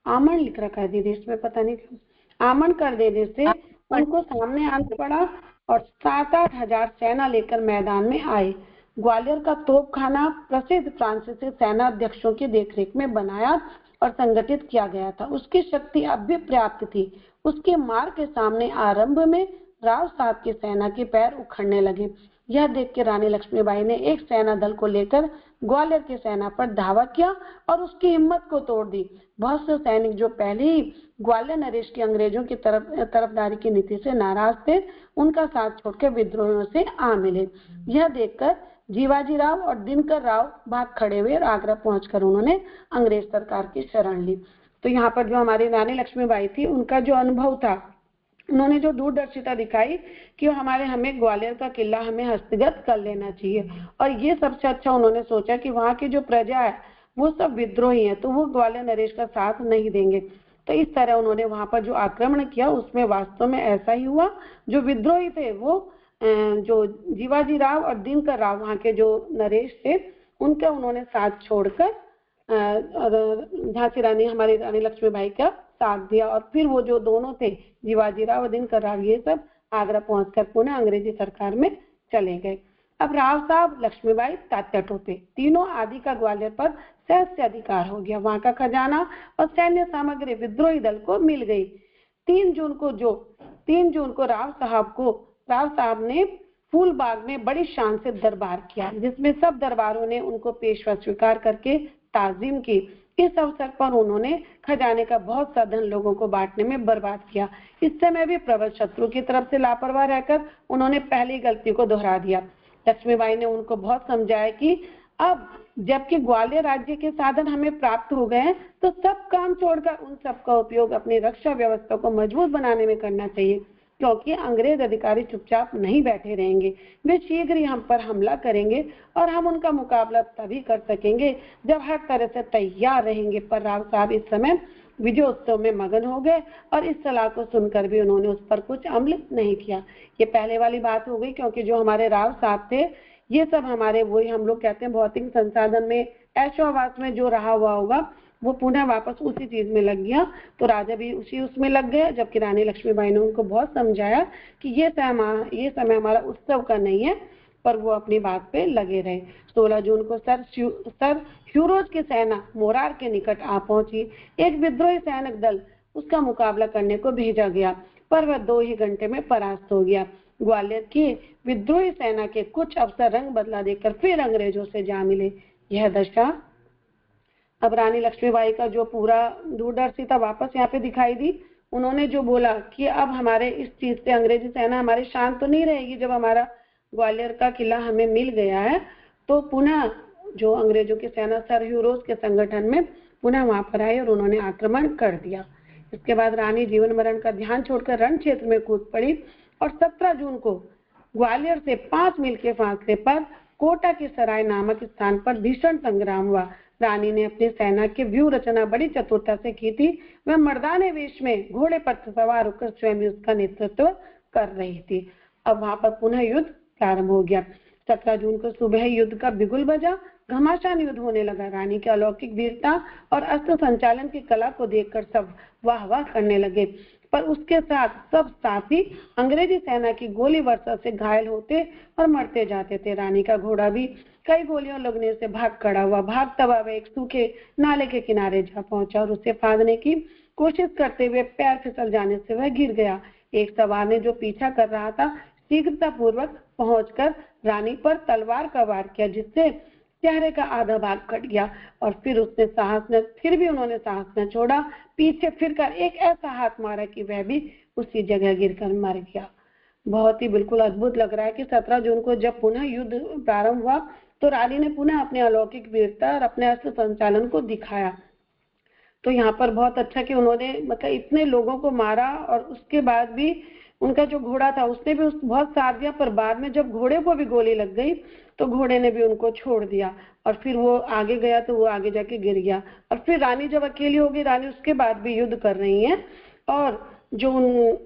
आमण लिख रखा है दीदी इसमें, पता नहीं क्यों, आमण कर देने से उनको सामने आना पड़ा और 7-8 हजार सेना लेकर मैदान में आए। ग्वालियर का तोपखाना प्रसिद्ध फ्रांसीसी सेना अध्यक्षों की देखरेख में बनाया और संगठित किया गया था। उसकी शक्ति अब भी पर्याप्त थी। उसके मार के सामने आरंभ में राव साहब की सेना के पैर उखड़ने लगे। यह देख के रानी लक्ष्मीबाई ने एक सेना दल को लेकर ग्वालियर की सेना पर धावा किया और उसकी हिम्मत को तोड़ दी। बहुत से सैनिक जो पहले ही ग्वालियर नरेश की अंग्रेजों की तरफदारी की नीति से नाराज थे, उनका साथ छोड़कर विद्रोहियों से आ मिले। यह देखकर जीवाजी राव और दिनकर राव भाग खड़े हुए और आगरा पहुंचकर उन्होंने अंग्रेज सरकार की शरण ली। तो यहाँ पर जो हमारी रानी लक्ष्मीबाई थी, उनका जो अनुभव था, उन्होंने जो दूरदर्शिता दिखाई कि हमें ग्वालियर का किला हमें हस्तगत कर लेना चाहिए। और ये सबसे अच्छा उन्होंने सोचा कि वहाँ की जो प्रजा है वो सब विद्रोही है, तो वो ग्वालियर नरेश का साथ नहीं देंगे। तो इस तरह उन्होंने वहाँ पर जो आक्रमण किया उसमें वास्तव में ऐसा ही हुआ। जो विद्रोही थे वो जो जीवाजी राव और दिनकर राव, वहाँ के जो नरेश थे, उनका उन्होंने साथ छोड़कर झांसी रानी, हमारी रानी लक्ष्मीबाई का साथ दिया। और फिर वो जो दोनों थे, जीवाजी राव और दिनकर राव, ये सब आगरा पहुंचकर पुनः अंग्रेजी सरकार में चले गए। अब राव साहब, लक्ष्मीबाई, तात्या टोपे, तीनों आदि का ग्वालियर पर सहज से अधिकार हो गया। वहां का खजाना और सैन्य सामग्री विद्रोही दल को मिल गई। 3 जून को राव साहब ने फूलबाग में बड़ी शान से दरबार किया, जिसमें सब दरबारों ने उनको पेशवा स्वीकार करके ताजीम की। इस अवसर पर उन्होंने खजाने का बहुत सा धन लोगों को बांटने में बर्बाद किया। इस समय भी प्रबल शत्रु की तरफ से लापरवाह रहकर उन्होंने पहली गलती को दोहरा दिया। लक्ष्मीबाई ने उनको बहुत समझाया कि अब जबकि ग्वालियर राज्य के साधन हमें प्राप्त हो गए हैं, तो सब काम छोड़कर उन सब का उपयोग अपनी रक्षा व्यवस्था को मजबूत बनाने में करना चाहिए, क्योंकि अंग्रेज अधिकारी चुपचाप नहीं बैठे रहेंगे। वे शीघ्र ही हम पर हमला करेंगे और हम उनका मुकाबला तभी कर सकेंगे जब हर तरह से तैयार रहेंगे। पर राव साहब इस समय विजयोत्सव में मगन हो गए और इस सलाह को सुनकर भी उन्होंने उस पर कुछ अमल नहीं किया। ये पहले वाली बात हो गई, क्योंकि जो हमारे राव साहब थे ये सब हमारे वही हम लोग कहते हैं भौतिक संसाधन में ऐशोआवास में जो रहा हुआ होगा वो पुनः वापस उसी चीज में लग गया। तो राजा भी उसी उसमें लग गए, जबकि रानी लक्ष्मीबाई ने उनको बहुत समझाया कि ये समय हमारा उत्सव का नहीं है, पर वो अपनी बात पे लगे रहे। 16 जून को सर ह्यूरोज की सेना मोरार के निकट आ पहुंची। एक विद्रोही सैनिक दल उसका मुकाबला करने को भेजा गया, पर वह 2 ही घंटे में परास्त हो गया। ग्वालियर की विद्रोही सेना के कुछ अफसर रंग बदला देकर फिर अंग्रेजों से जा मिले। यह दशा अब रानी लक्ष्मीबाई का जो पूरा दूरदर्शी था वापस यहाँ पे दिखाई दी। उन्होंने जो बोला कि अब हमारे इस चीज से अंग्रेजी सेना हमारे शांत तो नहीं रहेगी, जब हमारा ग्वालियर का किला हमें मिल गया है तो पुनः जो अंग्रेजों की सेना सर ह्यूरोज के संगठन में पुनः वहां पर आई और उन्होंने आक्रमण कर दिया। इसके बाद रानी जीवन मरण का ध्यान छोड़कर रण क्षेत्र में कूद पड़ी और 17 जून को ग्वालियर से 5 मील के फासले पर कोटा की सराय नामक स्थान पर भीषण संग्राम हुआ। रानी ने अपनी सेना की व्यूह रचना बड़ी चतुरता से की थी। वह मर्दाने वेश में घोड़े पर सवार होकर स्वयं उसका नेतृत्व कर रही थी। अब वहां पर पुनः युद्ध प्रारंभ हो गया। 17 जून को सुबह युद्ध का बिगुल बजा, घमासान युद्ध होने लगा। रानी की अलौकिक वीरता और अस्त्र संचालन की कला को देखकर सब वाह वाह करने लगे, पर उसके साथ सब साथी अंग्रेजी सेना की गोली वर्षा से घायल होते और मरते जाते थे। रानी का घोड़ा भी कई गोलियों लगने से भाग खड़ा हुआ। भागता हुआ वह एक सूखे नाले के किनारे जा पहुंचा और उसे फांदने की कोशिश करते हुए पैर फिसल जाने से वह गिर गया। एक सवार ने जो पीछा कर रहा था शीघ्रता पूर्वक पहुंचकर रानी पर तलवार का वार किया, जिससे चेहरे का आधा भाग कट गया और फिर उन्होंने साहस न छोड़ा। पीछे फिरकर एक ऐसा हाथ मारा कि वह भी उसी जगह गिरकर मर गया। बहुत ही बिल्कुल अद्भुत लग रहा है कि 17 जून को जब पुनः युद्ध प्रारंभ हुआ तो रानी ने पुनः अपने अलौकिक वीरता और अपने अस्त्र संचालन को दिखाया। तो यहाँ पर बहुत अच्छा कि उन्होंने मतलब इतने लोगों को मारा और उसके बाद भी उनका जो घोड़ा था उसने भी बहुत साथ दिया, पर बाद में जब घोड़े को भी गोली लग गई तो घोड़े ने भी उनको छोड़ दिया और फिर वो आगे गया तो वो आगे जाके गिर गया। और फिर रानी जब अकेली होगी, रानी उसके बाद भी युद्ध कर रही है और जो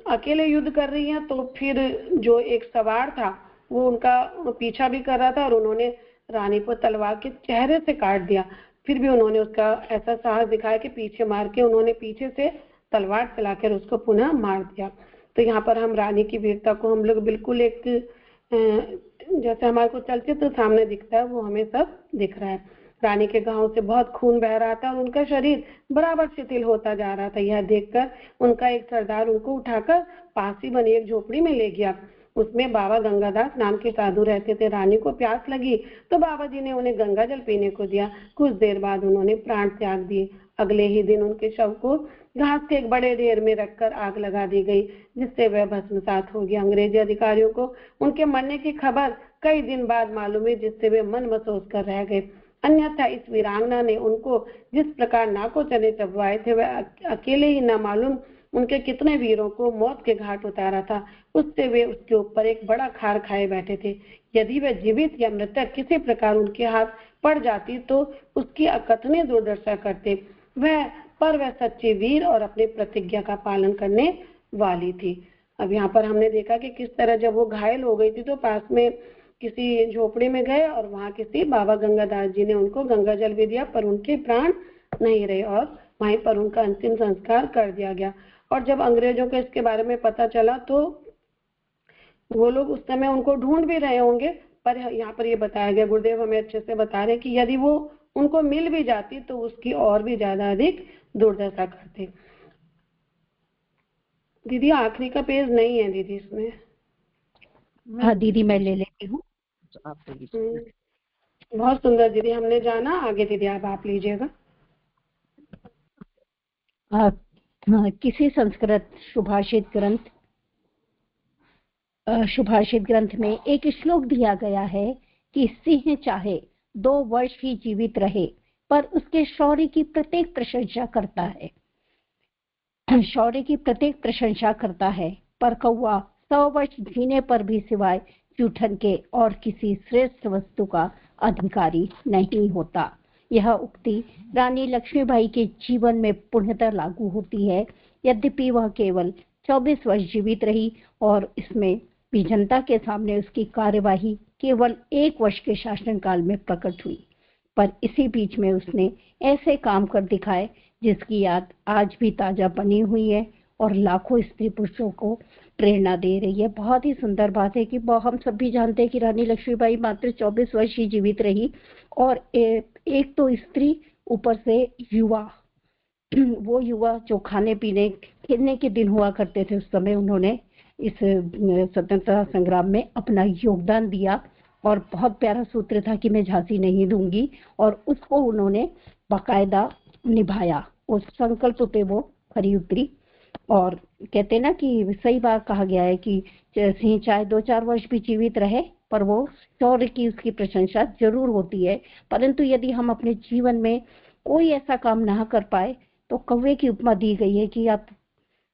अकेले युद्ध कर रही है तो फिर जो एक सवार था वो उनका पीछा भी कर रहा था और उन्होंने रानी को तलवार के चेहरे से काट दिया। फिर भी उन्होंने उसका ऐसा साहस दिखाया कि पीछे मार के उन्होंने पीछे से तलवार चलाकर उसको पुनः मार दिया। तो यहाँ पर हम रानी की वीरता को हम लोग बिल्कुल एक जैसे हमारे को चलचित्र सामने दिखता है वो हमें सब दिख रहा है। रानी के घाव से बहुत खून बह रहा था और उनका शरीर बराबर शिथिल होता जा रहा था। यह देखकर उनका एक सरदार उनको उठाकर पास ही बनी एक झोपड़ी में ले गया। उसमें बाबा गंगादास नाम के साधु रहते थे। रानी को प्यास लगी तो बाबा जी ने उन्हें गंगा जल पीने को दिया। कुछ देर बाद उन्होंने प्राण त्याग दिए। अगले ही दिन उनके शव को घास के एक बड़े ढेर में रखकर आग लगा दी गई, जिससे वह भस्मसात हो गया। अंग्रेजी अधिकारियों को उनके मरने की खबर कई दिन बाद मालूम हुई, जिससे वे मन मसोस कर रह गए। अन्यथा इस वीरांगना ने उनको जिस प्रकार नाको चने चबवाए थे, वह अकेले ही न मालूम उनके कितने वीरों को मौत के घाट उतारा था। उससे वे उसके ऊपर एक बड़ा खार खाए बैठे थे। यदि वह जीवित या मृतक किसी प्रकार उनके हाथ पड़ जाती तो उसकी अकथनीय दुर्दशा करते। वह सच्ची वीर और अपनी प्रतिज्ञा का पालन करने वाली थी। अब यहाँ पर हमने देखा कि किस तरह जब वो घायल हो गई थी तो पास में किसी झोपड़ी में गए और वहां किसी बाबा गंगादास जी ने उनको गंगा जल भी दिया, पर उनके प्राण नहीं रहे और वहीं पर उनका अंतिम संस्कार कर दिया गया। और जब अंग्रेजों को इसके बारे में पता चला तो वो लोग उस समय उनको ढूंढ भी रहे होंगे, पर यहाँ पर ये बताया गया, गुरुदेव हमें अच्छे से बता रहे हैं कि यदि वो उनको मिल भी जाती तो उसकी और भी ज्यादा अधिक दुर्दशा करते। दीदी आखिरी का पेज नहीं है दीदी इसमें। हाँ दीदी मैं ले लेती हूँ। बहुत सुंदर दीदी, हमने जाना। आगे दीदी आप लीजिएगा। किसी संस्कृत सुभाषित ग्रंथ में एक श्लोक दिया गया है कि सिंह चाहे 2 वर्ष ही जीवित रहे पर उसके शौर्य की प्रत्येक प्रशंसा करता है, पर कौवा 100 वर्ष जीने पर भी सिवाय चूठन के और किसी श्रेष्ठ वस्तु का अधिकारी नहीं होता। यह उक्ति रानी लक्ष्मीबाई के जीवन में पूर्णतः लागू होती है। यद्यपि वह केवल 24 वर्ष जीवित रही और इसमें भी जनता के सामने उसकी कार्यवाही केवल 1 वर्ष के शासनकाल में प्रकट हुई, पर इसी बीच में उसने ऐसे काम कर दिखाए जिसकी याद आज भी ताजा बनी हुई है और लाखों स्त्री पुरुषों को प्रेरणा दे रही है। बहुत ही सुंदर बात है कि हम सब भी जानते हैं कि रानी लक्ष्मीबाई मात्र 24 वर्ष ही जीवित रही और एक तो स्त्री, ऊपर से युवा, वो युवा जो खाने पीने खेलने के दिन हुआ करते थे उस समय उन्होंने इस स्वतंत्रता संग्राम में अपना योगदान दिया और बहुत प्यारा सूत्र था कि मैं झांसी नहीं दूंगी, और उसको उन्होंने बाकायदा निभाया। उस संकल्प पे वो खरी उतरी। और कहते ना कि सही बात कहा गया है कि सिंह चाहे 2-4 वर्ष भी जीवित रहे पर वो शौर्य की उसकी प्रशंसा जरूर होती है, परंतु यदि हम अपने जीवन में कोई ऐसा काम ना कर पाए तो कौवे की उपमा दी गई है कि आप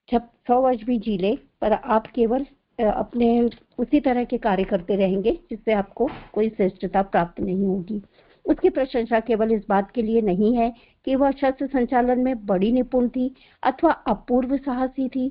जब 100 वर्ष भी जी ले पर आप केवल अपने उसी तरह के कार्य करते रहेंगे जिससे आपको कोई श्रेष्ठता प्राप्त नहीं होगी। उसकी प्रशंसा केवल इस बात के लिए नहीं है कि वह शस्त्र संचालन में बड़ी निपुण थी अथवा अपूर्व साहसी थी,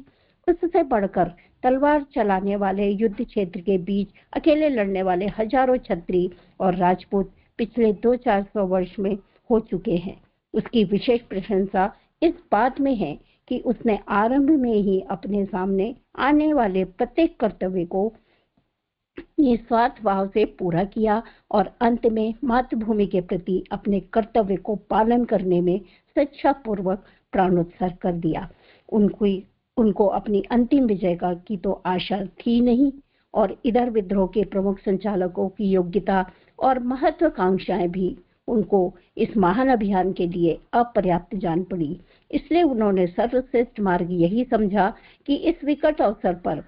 उससे बढ़कर तलवार चलाने वाले युद्ध क्षेत्र के बीच अकेले लड़ने वाले हजारों क्षत्रिय और राजपूत पिछले 200-400 वर्ष में हो चुके हैं। उसकी विशेष प्रशंसा इस बात में है कि उसने आरंभ में ही अपने सामने आने वाले प्रत्येक कर्तव्य को निस्वार्थ भाव से पूरा किया और अंत में मातृभूमि के प्रति अपने कर्तव्य को पालन करने में स्वेच्छापूर्वक प्राणोत्सर्ग कर दिया। उनको अपनी अंतिम विजय की तो आशा थी नहीं और इधर विद्रोह के प्रमुख संचालकों की योग्यता और महत्वाकांक्षाएं भी उनको इस महान अभियान के लिए अपर्याप्त जान पड़ी। इसलिए उन्होंने सर्वश्रेष्ठ मार्ग यही समझा कि इस विकट अवसर पर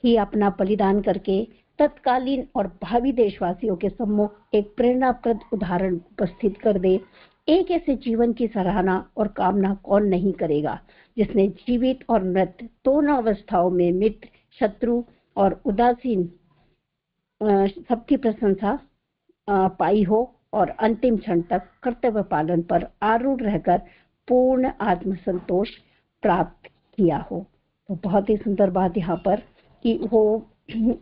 ही अपना बलिदान करके तत्कालीन और भावी देशवासियों के सम्मुख एक प्रेरणाप्रद उदाहरण उपस्थित कर दे। एक ऐसे जीवन की सराहना और कामना कौन नहीं करेगा जिसने जीवित और मृत दोनों अवस्थाओं में मित्र, शत्रु और उदासीन सबकी प्रशंसा पाई हो और अंतिम क्षण तक कर्तव्य पालन पर आरूढ़ रहकर पूर्ण आत्मसंतोष प्राप्त किया हो। तो बहुत ही सुंदर बात यहाँ पर कि वो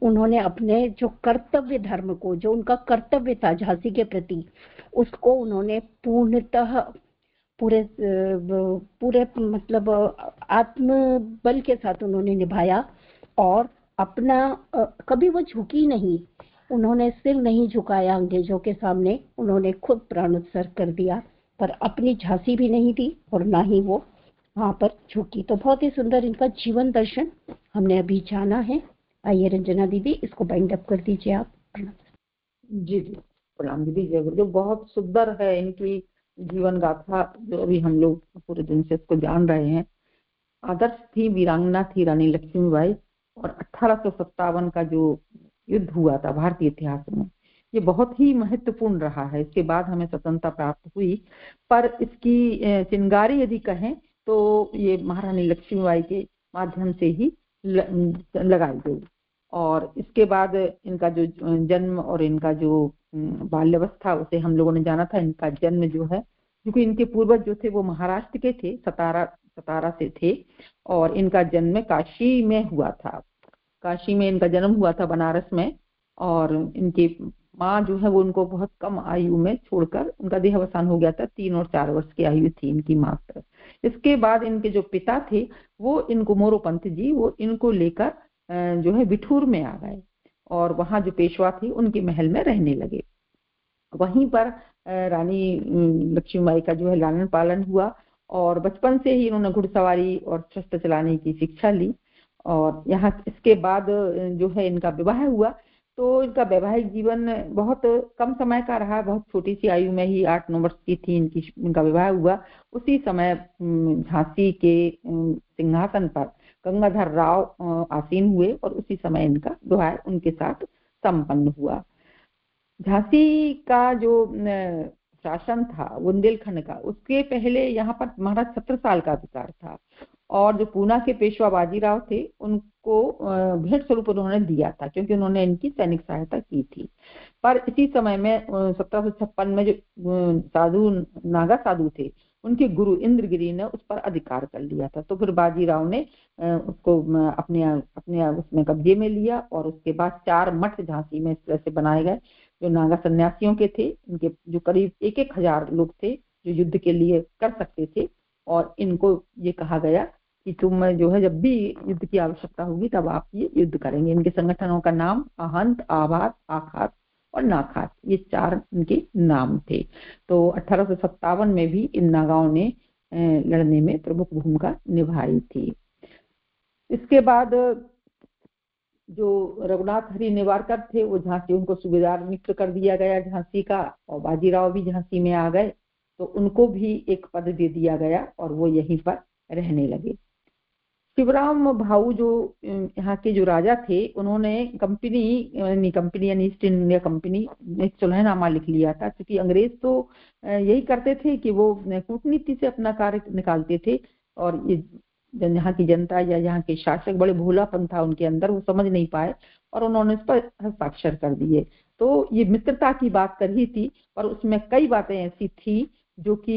उन्होंने अपने जो कर्तव्य धर्म को, जो उनका कर्तव्य था झांसी के प्रति, उसको उन्होंने पूर्णतः पूरे मतलब आत्मबल के साथ उन्होंने निभाया और अपना कभी वो झुकी नहीं, उन्होंने सिर नहीं झुकाया अंग्रेजों के सामने, उन्होंने खुद प्राणोत्सर्ग कर दिया, पर अपनी झांसी भी नहीं दी और ना ही वो वहां पर झुकी। तो बहुत ही सुंदर इनका जीवन दर्शन हमने अभी जाना है। आइए रंजना दीदी इसको बाइंड अप कर दीजिए आप। जी जी, प्रणाम दीदी, जय गुरुदेव। बहुत सुंदर है इनकी जीवन गाथा जो अभी हम लोग पूरे दिन से इसको जान रहे हैं। आदर्श थी, वीरांगना थी रानी लक्ष्मीबाई, और 1857 का जो युद्ध हुआ था भारतीय इतिहास में, ये बहुत ही महत्वपूर्ण रहा है। इसके बाद हमें स्वतंत्रता प्राप्त हुई, पर इसकी चिंगारी यदि कहें तो ये महारानी लक्ष्मीबाई के माध्यम से ही लगाई गई। और इसके बाद इनका जो जन्म और इनका जो बाल्यावस्था उसे हम लोगों ने जाना था। इनका जन्म जो है, क्योंकि इनके पूर्वज जो थे वो महाराष्ट्र के थे, सतारा से थे, और इनका जन्म काशी में हुआ था। काशी में इनका जन्म हुआ था, बनारस में। और इनकी माँ जो है वो उनको बहुत कम आयु में छोड़कर उनका देहावसान हो गया था। 3 और 4 वर्ष की आयु थी इनकी मात्र। इसके बाद इनके जो पिता थे वो इनको मोरोपंत जी, वो इनको लेकर जो है बिठूर में आ गए और वहां जो पेशवा थी उनके महल में रहने लगे। वहीं पर रानी लक्ष्मीबाई का जो है लालन पालन हुआ और बचपन से ही इन्होंने घुड़सवारी और शस्त्र चलाने की शिक्षा ली। और यहाँ इसके बाद जो है इनका विवाह हुआ, तो इनका वैवाहिक जीवन बहुत कम समय का रहा, बहुत छोटी सी आयु में ही 8-9 वर्ष की थी इनका विवाह हुआ। उसी समय झांसी के सिंहासन पर गंगाधर राव आसीन हुए और उसी समय इनका विवाह उनके साथ संपन्न हुआ। झांसी का जो शासन था बुंदेलखंड का, उसके पहले यहाँ पर महाराज 17 साल का अधिकार था और जो पूना के पेशवा बाजीराव थे उनको भेंट स्वरूप उन्होंने दिया था, क्योंकि उन्होंने इनकी सैनिक सहायता की थी। पर इसी समय में 1756 में जो साधु नागा साधु थे, उनके गुरु इंद्रगिरी ने उस पर अधिकार कर लिया था। तो फिर बाजीराव ने उसको अपने उसमें कब्जे में लिया और उसके बाद 4 मठ झांसी में इस तरह से बनाए गए जो नागा सन्यासियों के थे। इनके जो करीब 1,000 लोग थे जो युद्ध के लिए कर सकते थे, और इनको ये कहा गया कि तुम जो है जब भी युद्ध की आवश्यकता होगी तब आप ये युद्ध करेंगे। इनके संगठनों का नाम अहंत, आभात, आखात और नाखात, ये 4 इनके नाम थे। तो 1857 में भी इन नागाओं ने लड़ने में प्रमुख भूमिका निभाई थी। इसके बाद जो रघुनाथ हरि निवारकर थे वो झांसी, उनको सूबेदार नियुक्त कर दिया गया झांसी का, और बाजीराव भी झांसी में आ गए तो उनको भी एक पद दे दिया गया और वो यहीं पर रहने लगे। शिवराम भाऊ जो यहाँ के जो राजा थे, उन्होंने कंपनी यानी ईस्ट इंडिया कंपनी एक सुलहनामा लिख लिया था, क्योंकि अंग्रेज तो यही करते थे कि वो कूटनीति से अपना कार्य निकालते थे, और ये यहाँ की जनता या यहाँ के शासक बड़े भोलापन था उनके अंदर, वो समझ नहीं पाए और उन्होंने इस पर हस्ताक्षर कर दिए। तो ये मित्रता की बात कर ही थी, पर उसमें कई बातें ऐसी थी जो कि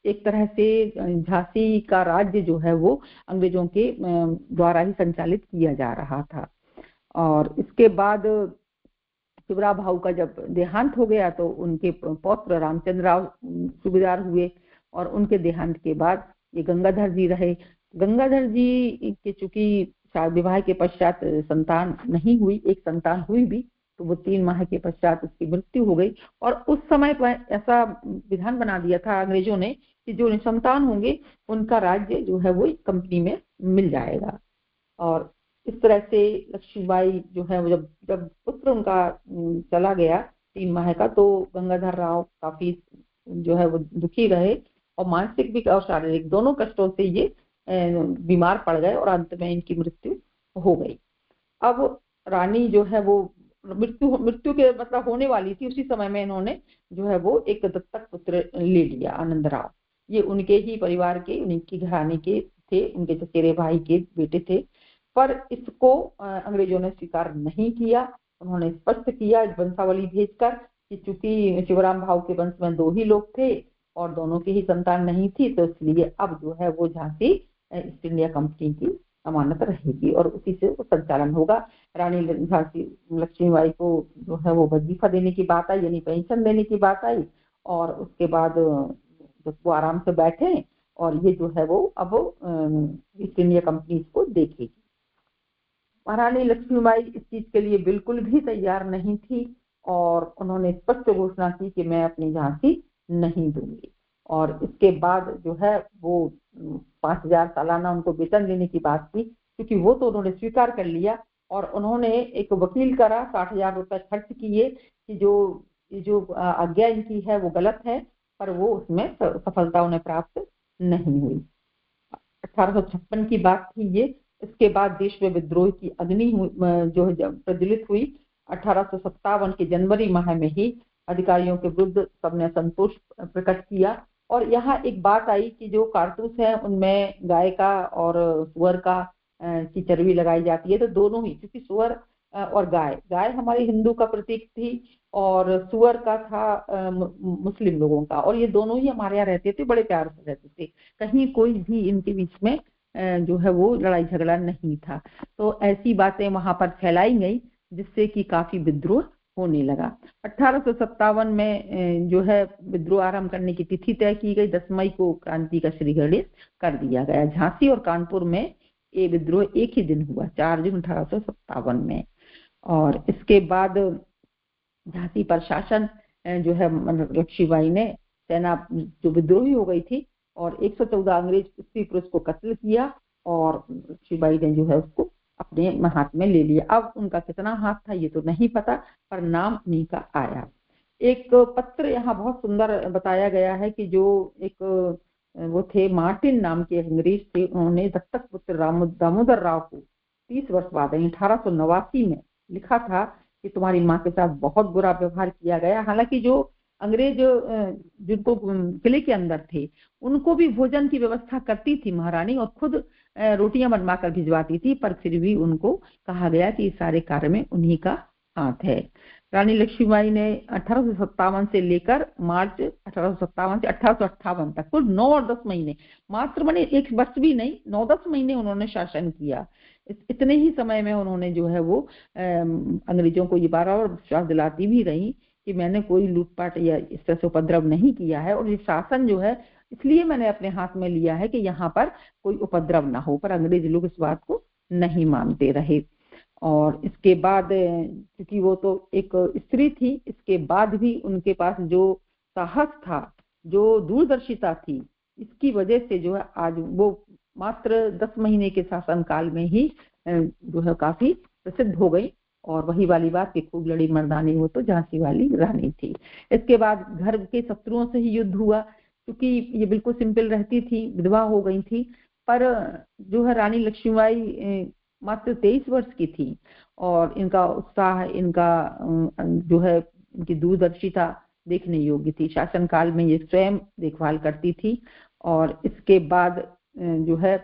एक तरह से झांसी का राज्य जो है वो अंग्रेजों के द्वारा ही संचालित किया जा रहा था। और इसके बाद शिवराम भाऊ का जब देहांत हो गया तो उनके पौत्र रामचंद्र राव सूबेदार हुए, और उनके देहांत के बाद ये गंगाधर जी रहे। गंगाधर जी के चूंकि विवाह के पश्चात संतान नहीं हुई, एक संतान हुई भी तो वो 3 माह के पश्चात उसकी मृत्यु हो गई, और उस समय पर ऐसा विधान बना दिया था अंग्रेजों ने कि जो निसंतान होंगे उनका राज्य जो है वो कंपनी में मिल जाएगा। और इस तरह से लक्ष्मीबाई जो है जब पुत्र उनका चला गया 3 माह का, तो गंगाधर राव काफी जो है वो दुखी रहे और मानसिक भी और शारीरिक दोनों कष्टों से ये बीमार पड़ गए और अंत में इनकी मृत्यु हो गई। अब रानी जो है वो मृत्यु के मतलब होने वाली थी, उसी समय में इन्होंने जो है वो एक दत्तक पुत्र ले लिया, आनंद राव। ये उनके ही परिवार के, उनकी घराने के थे, उनके चचेरे भाई के बेटे थे, पर इसको अंग्रेजों ने स्वीकार नहीं किया। उन्होंने स्पष्ट किया वंशावली भेजकर कि चूंकि शिवराम भाऊ के वंश में 2 ही लोग थे और दोनों की ही संतान नहीं थी, तो इसलिए अब जो है वो झांसी ईस्ट इंडिया कंपनी की अमानत रहेगी और उसी से वो संचालन होगा। रानी झांसी लक्ष्मीबाई को जो है वो वजीफा देने की बात आई, यानी पेंशन देने की बात आई, और उसके बाद जब वो आराम से बैठे और ये जो है वो अब ईस्ट इंडिया कंपनी इसको देखेगी। महारानी लक्ष्मीबाई इस चीज के लिए बिल्कुल भी तैयार नहीं थी और उन्होंने स्पष्ट घोषणा की कि मैं अपनी झांसी नहीं दूंगी। और इसके बाद जो है वो 5,000 सालाना उनको वेतन देने की बात थी, क्योंकि वो तो उन्होंने स्वीकार कर लिया, और उन्होंने एक वकील करा, 60,000 रुपए खर्च किए कि जो आज्ञा इनकी है वो गलत है, पर वो उसमें सफलता उन्हें प्राप्त नहीं हुई। 1856 की बात थी ये। इसके बाद देश में विद्रोह की अग्नि जो प्रज्वलित हुई। 1857 के जनवरी माह में ही अधिकारियों के विरुद्ध सबने संतोष प्रकट किया, और यहाँ एक बात आई कि जो कारतूस है उनमें गाय का और सुअर का की चर्बी लगाई जाती है, तो दोनों ही, क्योंकि सुअर और गाय हमारे हिंदू का प्रतीक थी और सुअर का था मुस्लिम लोगों का, और ये दोनों ही हमारे यहाँ रहते थे, बड़े प्यार से रहते थे, कहीं कोई भी इनके बीच में जो है वो लड़ाई झगड़ा नहीं था। तो ऐसी बातें वहां पर फैलाई गई जिससे कि काफी विद्रोह होने लगा। 1857 में जो है विद्रोह आरंभ करने की तिथि तय की गई। 10 मई को क्रांति का श्री गणेश कर दिया गया। झांसी और कानपुर में ये विद्रोह एक ही दिन हुआ, 4 जून 1857 में। और इसके बाद झांसी पर शासन जो है लक्ष्मीबाई ने सेना जो विद्रोही हो गई थी और 114 अंग्रेज स्त्री पुरुष को कत्ल किया, और लक्ष्मीबाई ने जो है उसको अपने हाथ में ले लिया। अब उनका कितना हाथ था ये तो नहीं पता, पर नाम उन्हीं का आया। एक पत्र यहाँ बहुत सुंदर बताया गया है कि जो एक वो थे मार्टिन नाम के अंग्रेज थे, उन्होंने दत्तक पुत्र दामोदर राव को 30 वर्ष बाद 1889 में लिखा था कि तुम्हारी माँ के साथ बहुत बुरा व्यवहार किया गया। हालांकि जो अंग्रेज जिनको किले के अंदर थे उनको भी भोजन की व्यवस्था करती थी महारानी, और खुद रोटियां बनवा कर भिजवाती थी, पर फिर भी उनको कहा गया कि इस सारे कार्य में उन्हीं का हाथ है। रानी लक्ष्मीबाई ने 1857 से लेकर मार्च 1857 से 1858 तक कुल 9 और 10 महीने, मात्र मैंने 1 वर्ष भी नहीं, 9-10 महीने उन्होंने शासन किया। इतने ही समय में उन्होंने जो है वो अंग्रेजों को ये बार-बार विश्वास दिलाती भी रही कि मैंने कोई लूटपाट या इस तरह से उपद्रव नहीं किया है, और ये शासन जो है इसलिए मैंने अपने हाथ में लिया है कि यहाँ पर कोई उपद्रव ना हो। पर अंग्रेज लोग इस बात को नहीं मानते रहे। और इसके बाद क्योंकि वो तो एक स्त्री थी, इसके बाद भी उनके पास जो साहस था, जो दूरदर्शिता थी, इसकी वजह से जो है आज वो मात्र 10 महीने के शासन काल में ही जो है काफी प्रसिद्ध हो गई। और वही वाली बात कि खूब लड़ी मर्दानी वो तो झांसी वाली रानी थी। इसके बाद घर के शत्रुओं से ही युद्ध हुआ, क्योंकि ये बिल्कुल सिंपल रहती थी, विधवा हो गई थी। पर जो है रानी लक्ष्मीबाई मात्र 23 वर्ष की थी, और इनका उत्साह, इनका जो है इनकी दूरदर्शिता देखने योग्य थी। शासन काल में ये स्वयं देखभाल करती थी। और इसके बाद जो है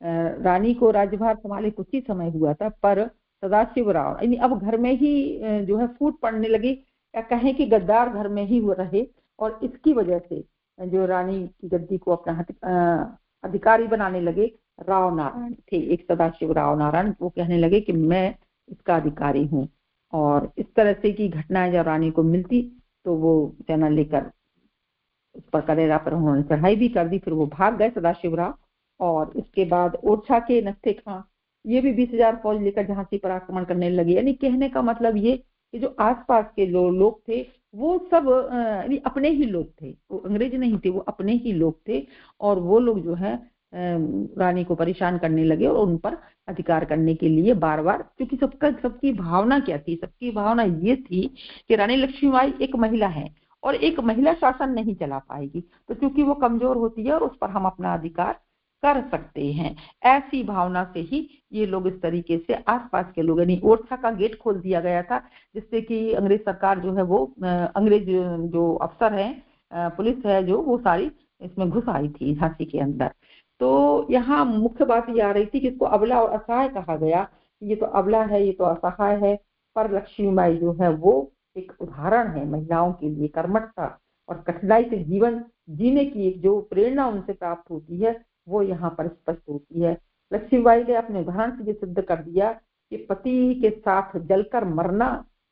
रानी को राज्यभार संभाले कुछ ही समय हुआ था, पर सदाशिव राव यानी अब घर में ही जो है फूट पड़ने लगी, या कहें कि गद्दार घर में ही रहे। और इसकी वजह से जो रानी की गद्दी को अपना अधिकारी बनाने लगे राव नारायण थे, एक सदाशिव राव नारायण, वो कहने लगे कि मैं इसका अधिकारी हूँ। और इस तरह से की घटनाएं जब रानी को मिलती तो वो सेना लेकर उस पर करेरा पर उन्होंने चढ़ाई भी कर दी। फिर वो भाग गए सदाशिव राव। और इसके बाद ओरछा के नत्थे खां ये भी 20,000 फौज लेकर झांसी पर आक्रमण करने लगे। यानी कहने का मतलब ये कि जो आसपास के लोग थे वो सब अपने ही लोग थे, वो अंग्रेज नहीं थे, वो अपने ही लोग थे। और वो लोग जो है रानी को परेशान करने लगे और उन पर अधिकार करने के लिए बार बार, क्योंकि सबकी भावना क्या थी, सबकी भावना ये थी कि रानी लक्ष्मीबाई एक महिला है और एक महिला शासन नहीं चला पाएगी, तो क्योंकि वो कमजोर होती है और उस पर हम अपना अधिकार कर सकते हैं, ऐसी भावना से ही ये लोग इस तरीके से आसपास के लोग, यानी ओरछा का गेट खोल दिया गया था, जिससे कि अंग्रेज सरकार जो है वो अंग्रेज जो अफसर है, पुलिस है जो, वो सारी इसमें घुस आई थी झांसी के अंदर। तो यहाँ मुख्य बात ये आ रही थी कि इसको अबला और असहाय कहा गया, ये तो अबला है, ये तो असहाय है। पर लक्ष्मीबाई जो है वो एक उदाहरण है महिलाओं के लिए, कर्मठता और कठिनाई से जीवन जीने की एक जो प्रेरणा उनसे प्राप्त होती है वो यहाँ पर स्पष्ट होती है। लक्ष्मीबाई ने अपने उदाहरण से ये सिद्ध कर दिया कि पति के साथ जलकर मरना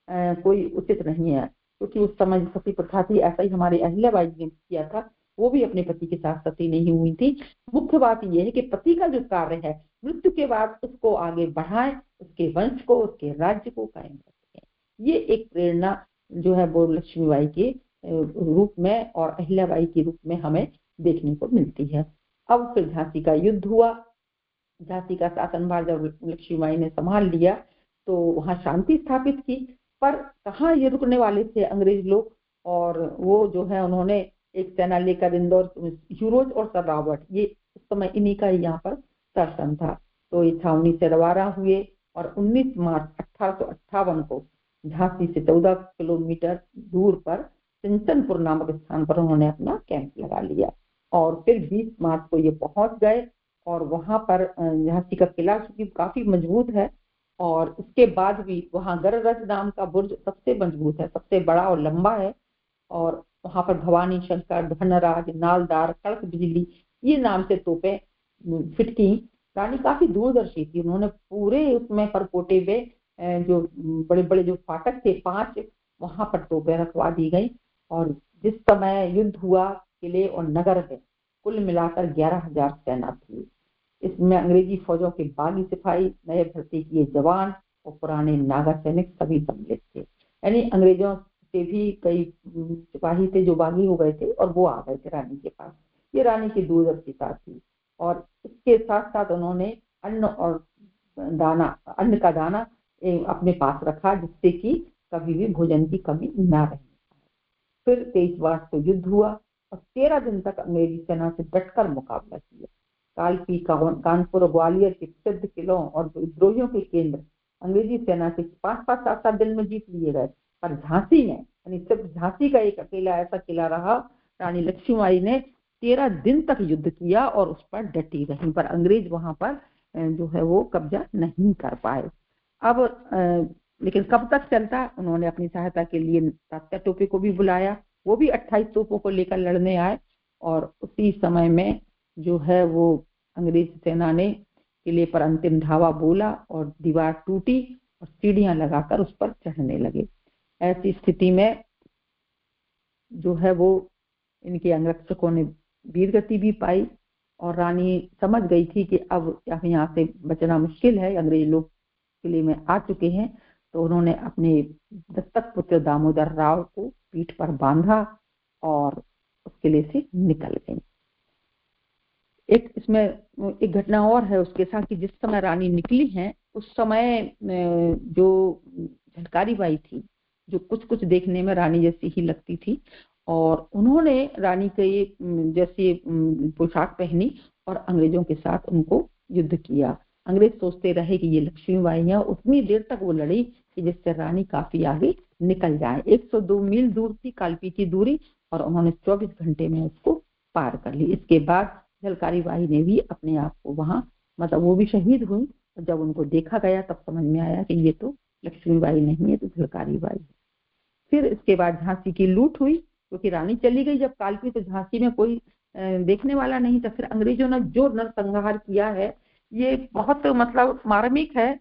कोई उचित नहीं है, क्योंकि उस समय सती प्रथा थी, ऐसा ही हमारी अहिल्याबाई ने किया था, वो भी अपने पति के साथ सती नहीं हुई थी। मुख्य बात यह है कि पति का जो कार्य है मृत्यु के बाद उसको आगे बढ़ाएं, उसके वंश को, उसके राज्य को कायम रखें। ये एक प्रेरणा जो है वो लक्ष्मीबाई के रूप में और अहिल्याबाई के रूप में हमें देखने को मिलती है। अब फिर झांसी का युद्ध हुआ। झांसी का शासनभार जब लक्ष्मीबाई ने संभाल लिया तो वहां शांति स्थापित की, पर कहाँ ये रुकने वाले थे अंग्रेज लोग, और वो जो है उन्होंने एक सेना लेकर इंदौर, यूरोज और सर रॉबर्ट, ये उस समय इन्हीं का यहाँ पर शासन था। तो ये छावनी से रवाना हुए और 19 मार्च 1858 को झांसी से 14 किलोमीटर दूर पर सिंचनपुर नामक स्थान पर उन्होंने अपना कैंप लगा लिया। और फिर 20 मार्च को ये पहुंच गए, और वहां पर झांसी का किला चूंकि काफी मजबूत है, और इसके बाद भी वहां गररज नाम का बुर्ज सबसे मजबूत है, सबसे बड़ा और लंबा है। और वहां पर भवानी शंकर, धनराज, नालदार, कड़क बिजली ये नाम से तोपें फिट की। रानी काफी दूरदर्शी थी, उन्होंने पूरे उसमें परकोटे पे जो बड़े बड़े जो फाटक थे 5, वहां पर तोपें रखवा दी गई। और जिस समय युद्ध हुआ किले और नगर में कुल मिलाकर 11,000 सेना थी। इसमें अंग्रेजी फौजों के बागी सिपाही, नए भर्ती किए जवान और पुराने नागा सैनिक सभी सम्मिलित थे। यानी अंग्रेजों से भी कई सिपाही थे जो बागी हो गए थे और वो आ गए थे रानी के पास। ये रानी की दूरदर्शिता थी। और इसके साथ साथ उन्होंने अन्न और दाना, अन्न का दाना अपने पास रखा, जिससे कि कभी भी भोजन की कमी ना रहे। फिर 23 मार्च को युद्ध हुआ और 13 दिन तक अंग्रेजी सेना से डटकर मुकाबला किया। कालपी, कानपुर, ग्वालियर के प्रसिद्ध किलों और विद्रोहियों के केंद्र अंग्रेजी सेना से 5-5, 7-7 दिन में जीत लिए गए। पर झांसी में, यानी सिर्फ झांसी का एक अकेला ऐसा किला रहा, रानी लक्ष्मीबाई ने 13 दिन तक युद्ध किया और उस पर डटी रही, पर अंग्रेज वहां पर जो है वो कब्जा नहीं कर पाए। अब लेकिन कब तक चलता, उन्होंने अपनी सहायता के लिए तात्या टोपे को भी बुलाया, वो भी 28 तोपों को लेकर लड़ने आए और उसी समय में जो है वो अंग्रेज सेना ने किले पर अंतिम धावा बोला और दीवार टूटी और सीढ़ियां लगाकर उस पर चढ़ने लगे। ऐसी स्थिति में जो है वो इनके अंगरक्षकों ने वीरगति भी पाई और रानी समझ गई थी कि अब यहाँ से बचना मुश्किल है, अंग्रेज लोग किले में आ चुके हैं। तो उन्होंने अपने दत्तक पुत्र दामोदर राव को पीठ पर बांधा और उस किले से निकल गई। एक इसमें एक घटना और है उसके साथ कि जिस समय रानी निकली हैं उस समय जो झलकारी बाई थी, जो कुछ कुछ देखने में रानी जैसी ही लगती थी, और उन्होंने रानी के जैसे पोशाक पहनी और अंग्रेजों के साथ उनको युद्ध किया। अंग्रेज सोचते रहे कि ये लक्ष्मीबाई है, उतनी देर तक वो लड़ी कि जिससे रानी काफी आगे निकल जाए। 102 मील दूर थी कालपी की दूरी और उन्होंने 24 घंटे में उसको पार कर ली। इसके बाद झलकारी बाई ने भी अपने आप को वहां, मतलब वो भी शहीद हुई। और जब उनको देखा गया तब समझ में आया कि ये तो लक्ष्मीबाई नहीं है, तो झलकारी बाई है। फिर इसके बाद झांसी की लूट हुई, क्योंकि रानी चली गई जब कालपी, तो झांसी में कोई देखने वाला नहीं था। फिर अंग्रेजों ने जो नरसंहार किया है ये बहुत मतलब मार्मिक है।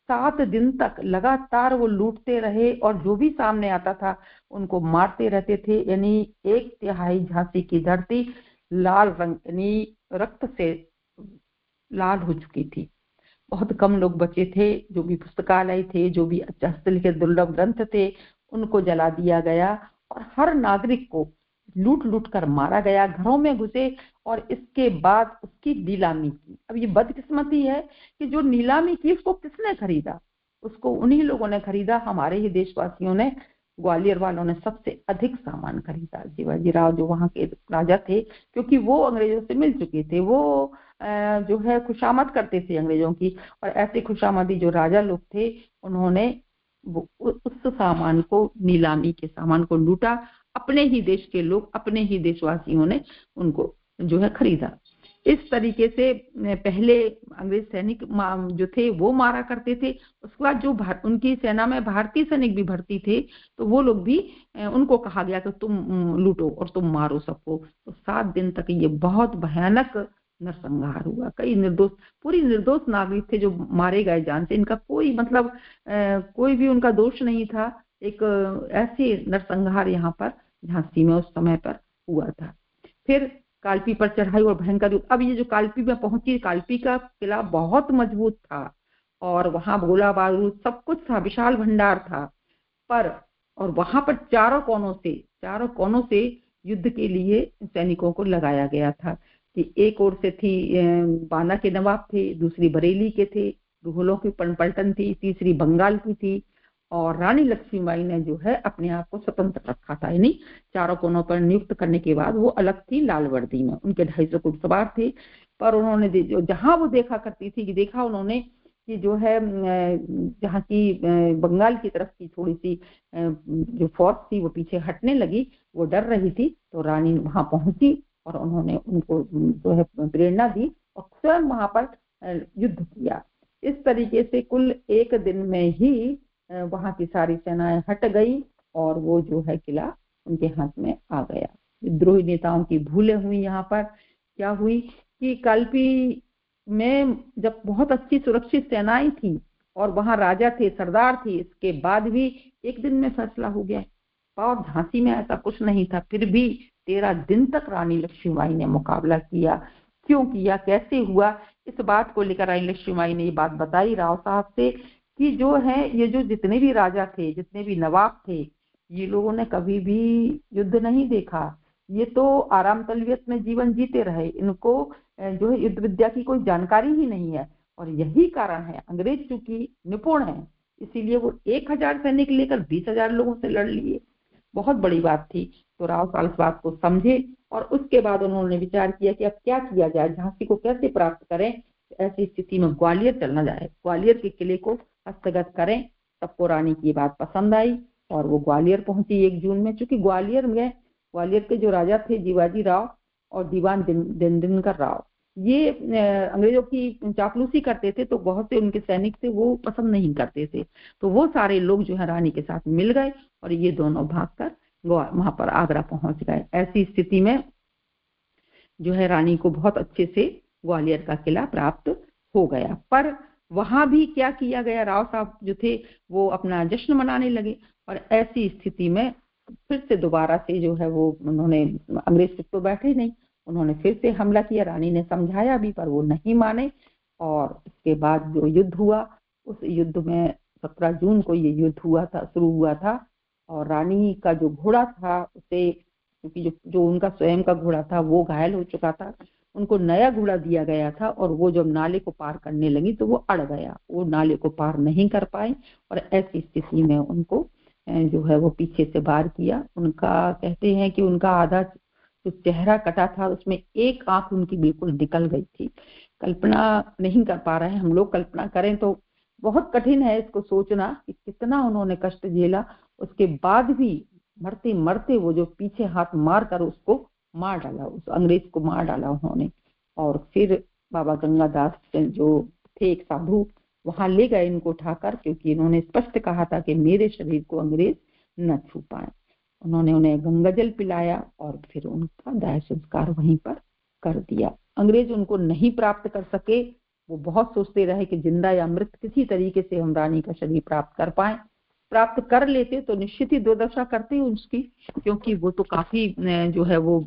7 दिन तक लगातार वो लूटते रहे और जो भी सामने आता था उनको मारते रहते थे। यानी 1/3 झांसी की धरती लाल रंग, यानी रक्त से लाल हो चुकी थी। बहुत कम लोग बचे थे। जो भी पुस्तकालय थे, जो भी हस्तलिखित दुर्लभ ग्रंथ थे, उनको जला दिया गया और हर नागरिक को लूट लूट कर मारा गया, घरों में घुसे और इसके बाद उसकी नीलामी की। अब ये बदकिस्मती है कि जो नीलामी की उसको किसने खरीदा? उसको उन्हीं लोगों ने खरीदा, हमारे ही देशवासियों ने, ग्वालियर वालों ने सबसे अधिक सामान खरीदा। शिवाजी राव जो वहां के राजा थे, क्योंकि वो अंग्रेजों से मिल चुके थे, वो जो है खुशामद करते थे अंग्रेजों की, और ऐसे खुशामदी जो राजा लोग थे उन्होंने उस सामान को, नीलामी के सामान को लूटा। अपने ही देश के लोग, अपने ही देशवासियों ने उनको जो है खरीदा। इस तरीके से पहले अंग्रेज सैनिक जो थे वो मारा करते थे। उसके बाद जो उनकी सेना में भारतीय सैनिक भी भर्ती थे, तो वो लोग भी, उनको कहा गया कि तुम लूटो और तुम मारो सबको। तो 7 दिन तक ये बहुत भयानक नरसंहार हुआ। कई निर्दोष, पूरी निर्दोष नागरिक थे जो मारे गए जान से। इनका कोई मतलब कोई भी उनका दोष नहीं था। एक ऐसे नरसंहार यहाँ पर झांसी में उस समय पर हुआ था। फिर कालपी पर चढ़ाई और भयंकर युद्ध। अब ये जो कालपी में पहुंची, कालपी का किला बहुत मजबूत था और वहां गोला बारूद सब कुछ था, विशाल भंडार था। पर और वहां पर चारों कोनों से युद्ध के लिए सैनिकों को लगाया गया था कि एक ओर से थी बाना के नवाब थे, दूसरी बरेली के थे, रुहलों की पलटन थी, तीसरी बंगाल की थी, और रानी लक्ष्मीबाई ने जो है अपने आप को स्वतंत्र रखा था। यानी चारों कोनों पर नियुक्त करने के बाद वो अलग थी लाल वर्दी में। उनके 250 घुड़सवार थे, पर उन्होंने जहां वो देखा करती थी कि देखा उन्होंने कि जो है जहाँ की बंगाल की तरफ की थोड़ी सी जो फोर्स थी वो पीछे हटने लगी, वो डर रही थी। तो रानी वहां पहुंची और उन्होंने उनको जो है प्रेरणा दी और स्वयं वहां पर युद्ध किया। इस तरीके से कुल 1 दिन में ही वहां की सारी सेनाएं हट गई और वो जो है किला उनके हाथ में आ गया। विद्रोही नेताओं की भूलें हुई। यहाँ पर क्या हुई कि कालपी में जब बहुत अच्छी सुरक्षित सेनाएं थी और वहां राजा थे, सरदार थे, इसके बाद भी 1 दिन में फैसला हो गया। और झांसी में ऐसा कुछ नहीं था, फिर भी 13 दिन तक रानी लक्ष्मीबाई ने मुकाबला किया। क्यों किया, कैसे हुआ, इस बात को लेकर रानी लक्ष्मीबाई ने ये बात बताई राव साहब से कि जो है ये जो जितने भी राजा थे, जितने भी नवाब थे, ये लोगों ने कभी भी युद्ध नहीं देखा। ये तो आराम तलबियत में जीवन जीते रहे, इनको जो है युद्ध विद्या की कोई जानकारी ही नहीं है। और यही कारण है, अंग्रेज चूंकि निपुण है इसीलिए वो 1000 सैनिक लेकर 20,000 लोगों से लड़ लिए। बहुत बड़ी बात थी। तो राव साल इस बात को समझे और उसके बाद उन्होंने विचार किया कि अब क्या किया जाए, झांसी को कैसे प्राप्त करें। ऐसी स्थिति में ग्वालियर चलना जाए, ग्वालियर के किले को हस्तगत करें। सबको रानी की बात पसंद आई और वो ग्वालियर पहुंची 1 जून में। चूंकि ग्वालियर के जो राजा थे जीवाजी राव और दीवान दिनकर राव, ये अंग्रेजों की चापलूसी करते थे, तो बहुत से उनके सैनिक थे वो पसंद नहीं करते थे। तो वो सारे लोग जो है रानी के साथ मिल गए और ये दोनों भागकर वहां पर आगरा पहुंच गए। ऐसी स्थिति में जो है रानी को बहुत अच्छे से ग्वालियर का किला प्राप्त हो गया। पर वहां भी क्या किया गया, राव साहब जो थे वो अपना जश्न मनाने लगे और ऐसी स्थिति में फिर से दोबारा से जो है वो उन्होंने, अंग्रेज तो बैठे नहीं, उन्होंने फिर से हमला किया। रानी ने समझाया भी पर वो नहीं माने और इसके बाद जो युद्ध हुआ, उस युद्ध में 17 जून को ये युद्ध शुरू हुआ था और रानी का जो घोड़ा था उसे, क्योंकि जो उनका स्वयं का घोड़ा था वो घायल हो चुका था, उनको नया घोड़ा दिया गया था और वो जब नाले को पार करने लगी तो वो अड़ गया, वो नाले को पार नहीं कर पाए और ऐसी स्थिति में उनको जो है वो पीछे से वार किया। उनका कहते हैं कि उनका आधा जो चेहरा कटा था उसमें एक आंख उनकी बिल्कुल निकल गई थी। कल्पना नहीं कर पा रहे हैं हम लोग, कल्पना करें तो बहुत कठिन है इसको सोचना कि कितना उन्होंने कष्ट झेला। उसके बाद भी मरते मरते वो जो पीछे हाथ मार कर उसको मार डाला, उस अंग्रेज को मार डाला उन्होंने। और फिर बाबा गंगादास जो थे एक साधु, वहां ले गए इनको उठाकर, क्योंकि इन्होंने स्पष्ट कहा था कि मेरे शरीर को अंग्रेज न छू पाए। उन्होंने उन्हें गंगा जल पिलाया और फिर उनका दाह संस्कार वहीं पर कर दिया। अंग्रेज उनको नहीं प्राप्त कर सके, वो बहुत सोचते रहे कि जिंदा या मृत किसी तरीके से हम रानी का शरीर प्राप्त कर पाए। प्राप्त कर लेते तो निश्चित ही दुर्दशा करते उसकी, क्योंकि वो तो काफी जो है वो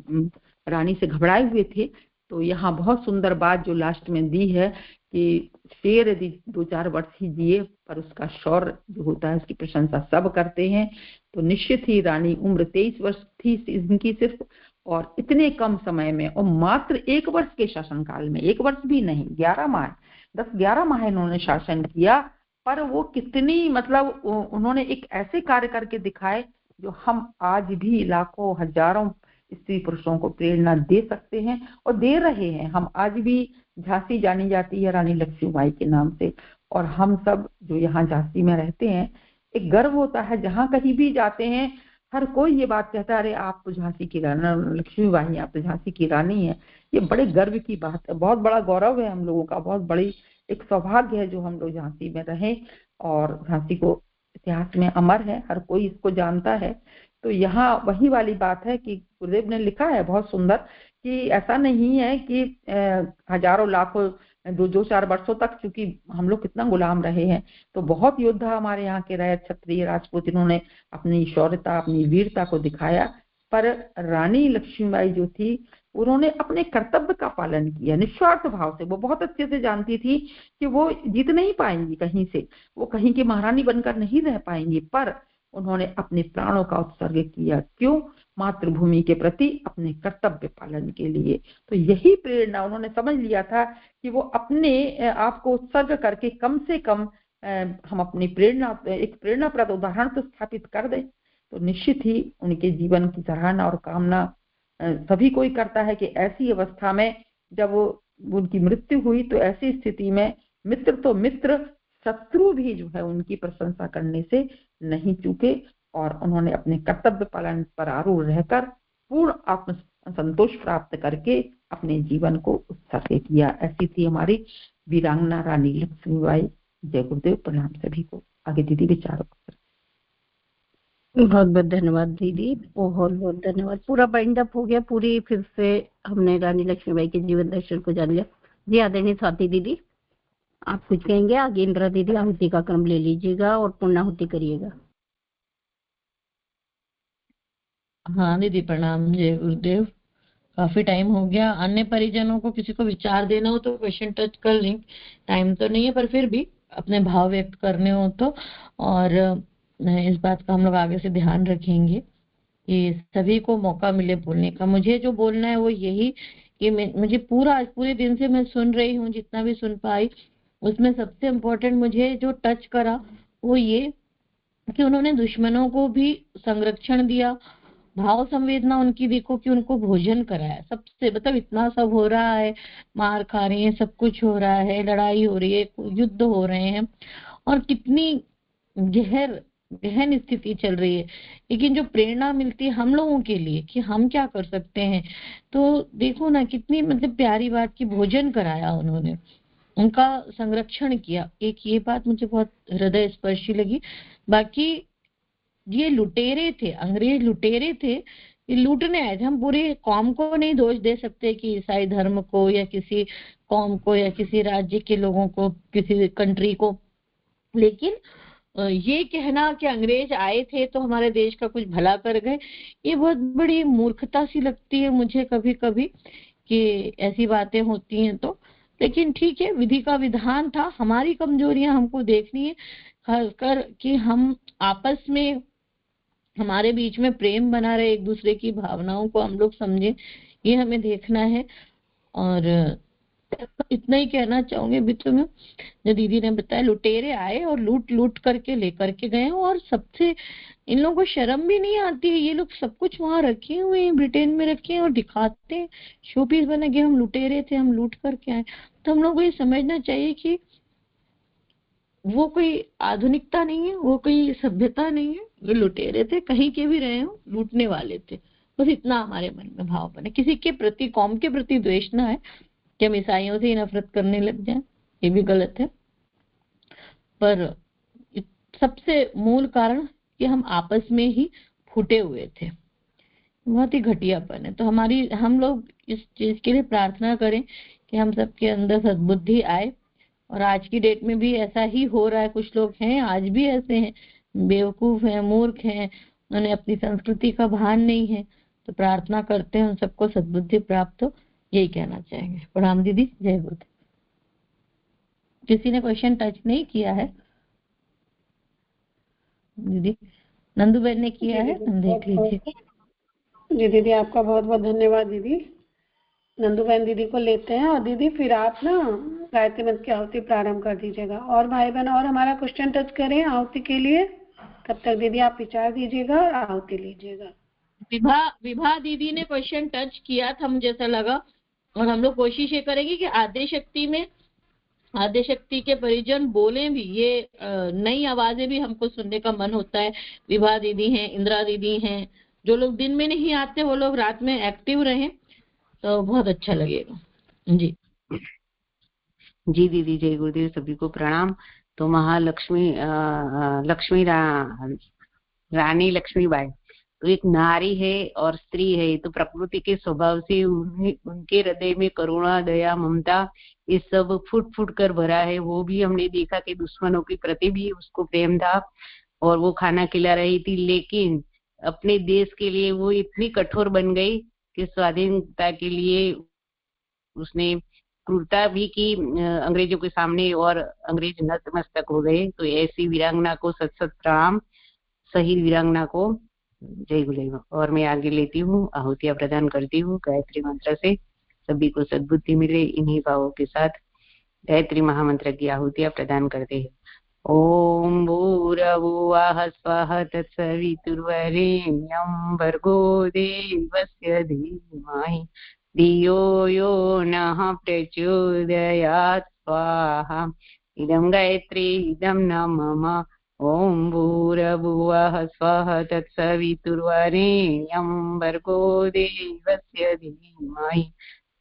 रानी से घबराए हुए थे। तो यहाँ बहुत सुंदर बात जो लास्ट में दी है कि शेर यदि 2-4 वर्ष ही जिए पर उसका शौर्य जो होता है उसकी प्रशंसा सब करते हैं। तो निश्चित ही रानी उम्र 23 वर्ष थी इनकी सिर्फ, और इतने कम समय में और मात्र 1 वर्ष के शासनकाल में, 1 वर्ष भी नहीं 11 माह 10-11 माह इन्होंने शासन किया। पर वो कितनी मतलब उन्होंने एक ऐसे कार्य करके दिखाए जो हम आज भी लाखों हजारों स्त्री पुरुषों को प्रेरणा दे सकते हैं और दे रहे हैं। हम आज भी, झांसी जानी जाती है रानी लक्ष्मीबाई के नाम से, और हम सब जो यहाँ झांसी में रहते हैं एक गर्व होता है, जहाँ कहीं भी जाते हैं हर कोई ये बात कहता है, अरे आप तो झांसी की रानी लक्ष्मीबाई, आप तो झांसी की रानी है। ये बड़े गर्व की बात है, बहुत बड़ा गौरव है हम लोगों का, बहुत बड़ी एक सौभाग्य है जो हम लोग झांसी में रहें और झांसी को इतिहास में अमर है, हर कोई इसको जानता है। तो यहाँ वही वाली बात है कि गुरुदेव ने लिखा है बहुत सुंदर कि ऐसा नहीं है कि हजारों लाखों 2-4 वर्षों तक, क्योंकि हम लोग कितना गुलाम रहे हैं, तो बहुत योद्धा हमारे यहाँ के रहे, क्षत्रिय राजपूत, इन्होंने अपनी शौर्यता अपनी वीरता को दिखाया। पर रानी लक्ष्मीबाई जो थी उन्होंने अपने कर्तव्य का पालन किया निस्वार्थ भाव से। वो बहुत अच्छे से जानती थी कि वो जीत नहीं पाएंगी कहीं से, वो कहीं की महारानी बनकर नहीं रह पाएंगी, पर उन्होंने अपने प्राणों का उत्सर्ग किया। क्यों? मातृभूमि के प्रति अपने कर्तव्य पालन के लिए। तो यही प्रेरणा उन्होंने समझ लिया था कि वो अपने आप को उत्सर्ग करके कम से कम हम अपनी एक प्रेरणाप्रद उदाहरण तो स्थापित कर दें। तो निश्चित ही उनके जीवन की सराहना और कामना सभी कोई करता है कि ऐसी अवस्था में जब उनकी मृत्यु हुई तो ऐसी स्थिति में मित्र तो मित्र, शत्रु भी जो है उनकी प्रशंसा करने से नहीं चूके और उन्होंने अपने कर्तव्य पालन पर आरूढ़ रहकर पूर्ण आत्म संतोष प्राप्त करके अपने जीवन को उत्सर्ग किया। ऐसी थी हमारी वीरांगना रानी लक्ष्मीबाई। जय गुरुदेव, प्रणाम सभी को। आगे दीदी विचारों। बहुत बहुत धन्यवाद दीदी, बहुत बहुत धन्यवाद। पूरा बाइंड अप हो गया, पूरी फिर से हमने रानी लक्ष्मीबाई के जीवन दर्शन को जान लिया। जी आदरणीय स्वाति दीदी, आप कुछ कहेंगे? आगे इंदिरा दीदी आहुति का क्रम ले लीजिएगा और पूर्णाहुति करिएगा। हाँ दीदी प्रणाम, जय गुरुदेव। काफी टाइम हो गया, अन्य परिजनों को किसी को विचार देना हो तो क्वेश्चन टच कर लें, टाइम तो नहीं है पर फिर भी अपने भाव व्यक्त करने हो तो। और इस बात का हम लोग आगे से ध्यान रखेंगे कि सभी को मौका मिले बोलने का। मुझे जो बोलना है वो यही कि मुझे पूरे दिन से मैं सुन रही हूँ, जितना भी सुन पाई उसमें सबसे इम्पोर्टेंट मुझे जो टच करा वो ये कि उन्होंने दुश्मनों को भी संरक्षण दिया, भाव संवेदना उनकी देखो कि उनको भोजन कराया। सबसे मतलब इतना सब हो रहा है, मार खा रहे हैं, सब कुछ हो रहा है, लड़ाई हो रही है, युद्ध हो रहे हैं और कितनी गहन स्थिति चल रही है, लेकिन जो प्रेरणा मिलती है हम लोगों के लिए कि हम क्या कर सकते हैं, तो देखो ना कितनी मतलब प्यारी बात की भोजन कराया उन्होंने, उनका संरक्षण किया। एक ये बात मुझे बहुत हृदय स्पर्शी लगी। बाकी ये लुटेरे थे, अंग्रेज लुटेरे थे, ये लूटने आए थे। हम पूरे कौम को नहीं दोष दे सकते कि ईसाई धर्म को या किसी कौम को या किसी राज्य के लोगों को, किसी कंट्री को, लेकिन ये कहना कि अंग्रेज आए थे तो हमारे देश का कुछ भला कर गए, ये बहुत बड़ी मूर्खता सी लगती है मुझे कभी कभी कि ऐसी बातें होती हैं। तो लेकिन ठीक है, विधि का विधान था। हमारी कमजोरियां हमको देखनी है, खासकर कि हम आपस में, हमारे बीच में प्रेम बना रहे, एक दूसरे की भावनाओं को हम लोग समझें, ये हमें देखना है। और इतना ही कहना चाहूंगी। अभी तो मैं, जो दीदी ने बताया, लुटेरे आए और लूट लूट करके लेकर के गए, और सबसे इन लोगों को शर्म भी नहीं आती है। ये लोग सब कुछ वहां रखे हुए हैं, ब्रिटेन में रखे हैं और दिखाते हैं, शोपीस बना के हम लुटेरे थे, हम लूट करके आए। तो हम लोग को ये समझना चाहिए कि वो कोई आधुनिकता नहीं है, वो कोई सभ्यता नहीं है, वो लुटेरे थे, कहीं के भी रहे हो, लूटने वाले थे। बस इतना हमारे मन में भाव बने, किसी के प्रति, कौम के प्रति द्वेष ना है कि हम ईसाइयों से ही नफरत करने लग जाए, ये भी गलत है। पर सबसे मूल कारण कि हम आपस में ही फूटे हुए थे, बहुत ही घटियापन है। तो हम लोग इस चीज के लिए प्रार्थना करें कि हम सबके अंदर सद्बुद्धि आए। और आज की डेट में भी ऐसा ही हो रहा है, कुछ लोग हैं आज भी ऐसे हैं, बेवकूफ हैं, मूर्ख हैं, उन्हें अपनी संस्कृति का भान नहीं है। तो प्रार्थना करते हैं उन सबको सद्बुद्धि प्राप्त हो, यही कहना चाहेंगे। प्रणाम दीदी, जय गुरुदेव। किसी ने क्वेश्चन टच नहीं किया है दीदी? नंदू बहन ने किया है, हम देख लीजिए। जी दीदी, आपका बहुत बहुत धन्यवाद दीदी। नंदू बहन दीदी को लेते हैं, और दीदी फिर आप ना गायत्री मंत्र की आहुति प्रारंभ कर दीजिएगा। और भाई बहन और हमारा क्वेश्चन टच करें आहुति के लिए, तब तक दीदी आप विचार दीजिएगा और आहुति लीजिएगा। विभा दीदी ने क्वेश्चन टच किया था मुझे ऐसा लगा, और हम लोग कोशिश ये करेंगे कि आद्यशक्ति में आद्यशक्ति के परिजन बोले भी, ये नई आवाजें भी हमको सुनने का मन होता है। विभा दीदी हैं, इंदिरा दीदी हैं, जो लोग दिन में नहीं आते वो लोग रात में एक्टिव रहें तो बहुत अच्छा लगेगा। जी जी दीदी, जय गुरुदेव, सभी को प्रणाम। तो महालक्ष्मी रानी लक्ष्मीबाई तो एक नारी है और स्त्री है, तो प्रकृति के स्वभाव से उनके हृदय में करुणा, दया, ममता, ये सब फुट फुट कर भरा है। वो भी हमने देखा कि दुश्मनों के प्रति भी उसको प्रेम था और वो खाना खिला रही थी, लेकिन अपने देश के लिए वो इतनी कठोर बन गई कि स्वाधीनता के लिए उसने क्रूरता भी की अंग्रेजों के सामने, और अंग्रेज नतमस्तक हो गए। तो ऐसी वीरांगना को सत सत प्रणाम, शहीद वीरांगना को जय गुरुदेव। और मैं आगे लेती हूँ, आहुतियां प्रदान करती हूँ गायत्री मंत्र से, सभी को सद्बुद्धि मिले। इन्हीं भावों के साथ गायत्री महामंत्र की आहुतियां प्रदान करते हैं। ओम भूर्भुवः स्वः तत्सवितुर्वरेण्यं भर्गो देवस्य धीमहि धियो यो नः प्रचोदयात् स्वाहा। इदं गायत्री इदं न मम। ओम भूर्भुवः स्वः तत्सवितुर्वरेण्यं भर्गो देवस्य धीमहि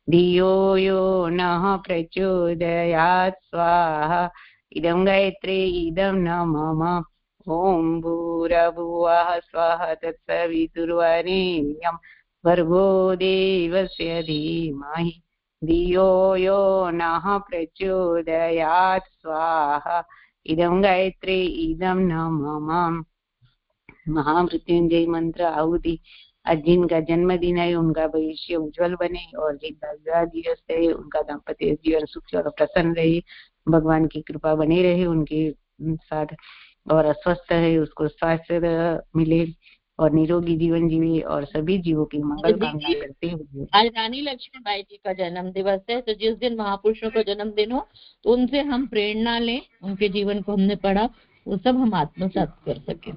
धियो यो नः प्रचोदयात् स्वाहा। इदं गायत्री इदं न मम। ओम भूर्भुवः स्वः तत्सवितुर्वरेण्यं भर्गो देवस्य धीमहि धियो यो नः प्रचोदयात् स्वाहा। इदं गायत्री इदं न मम। महामृत्युंजय मंत्र आहुति। आज जिनका जन्मदिन है उनका भविष्य उज्जवल बने, और जिनका विवाह दिवस है उनका दाम्पत्य जीवन सुख और प्रसन्न रहे, भगवान की कृपा बनी रहे उनके साथ, और अस्वस्थ है उसको स्वास्थ्य मिले, और निरोगी जीवन जीवे और सभी जीवों की मंगल कामना करते हुए। आज रानी लक्ष्मीबाई जी का जन्म दिवस है, तो जिस दिन महापुरुषों का जन्मदिन हो तो उनसे हम प्रेरणा लें, उनके जीवन को हमने पढ़ा वो सब हम आत्मसात कर सके।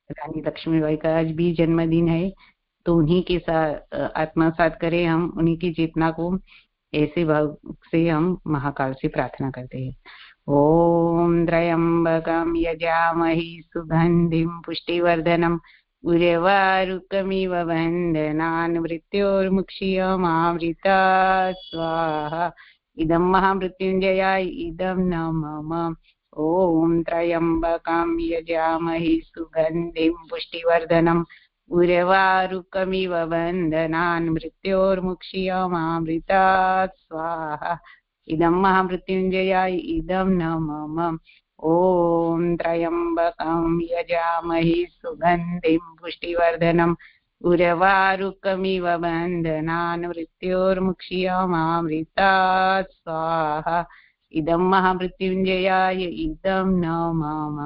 रानी लक्ष्मीबाई का आज भी जन्मदिन है, तो उन्हीं के साथ आत्मसात करें हम, उन्हीं की चेतना को ऐसे भाव से हम महाकाल से प्रार्थना करते हैं। ओम त्र्यंबकं यजामहे सुगंधिं पुष्टिवर्धनम् उर्वारुकमिव बन्धनान् मृत्योर्मुक्षीयमामृतात् स्वाहा। इदं महामृत्युंजयाय इदं न मम। ओम त्र्यंबकं यजामहे सुगंधिं पुष्टिवर्धनम् उर्वारुकमिव बन्धनान् मृत्योर्मुक्षीयमामृतात् स्वाहा। इदं महामृत्युंजयाय इदं न मम। ओम त्र्यंबकं यजामहे सुगंधिं पुष्टिवर्धनम् उर्वारुकमिव बन्धनान् मृत्योर्मुक्षीयमामृतात् स्वाहा। इदं महामृत्युंजयाय इदं न मम।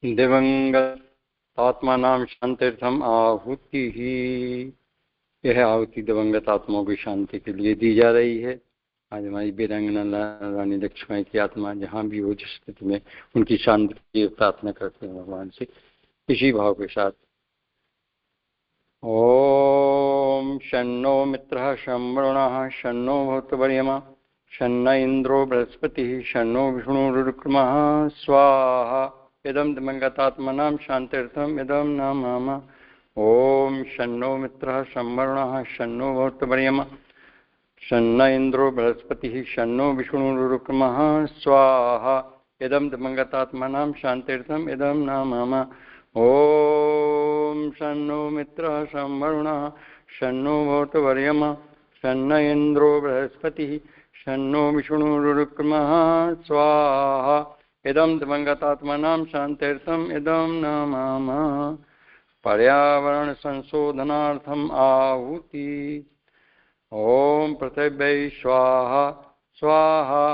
दिवंगत आत्मानां शांत्यर्थम आहुति। यह आहुति दिवंगत आत्माओं की शांति के लिए दी जा रही है। आज हमारी वीरांगना रानी लक्ष्मीबाई की आत्मा जहाँ भी हो, जिस स्थिति में, उनकी शांति की प्रार्थना करते हैं भगवान से इसी भाव के साथ। ओम शन्नो मित्रः शं वरुणः शन्नो भूतवर्यमा शन्न इंद्रो बृहस्पतिः शन्नो विष्णुरुक्रमः स्वाहा। इदं दिवंगतात्मनां शांत्यर्थम इदं न मम। ओम शन्नो मित्रः शं वरुणः शन्नो भूतवर्यमा शन्न इंद्रो बृहस्पतिः शन्नो विष्णुरुक्रमः स्वाहा। इदं दिवंगतात्मनां शांत्यर्थम इदं न मम। ओम शन्नो मित्रः शं वरुणः शन्नो भूतवर्यमा शन्न इंद्रो बृहस्पतिः शन्नो विष्णुरुक्रमः स्वाहा। इदं दिवंगतात्मनां शांत्यर्थम इदं न मम। पर्यावरण संशोधनार्थम आहुति। ओम पृथिव्यै स्वाहा स्वाहा।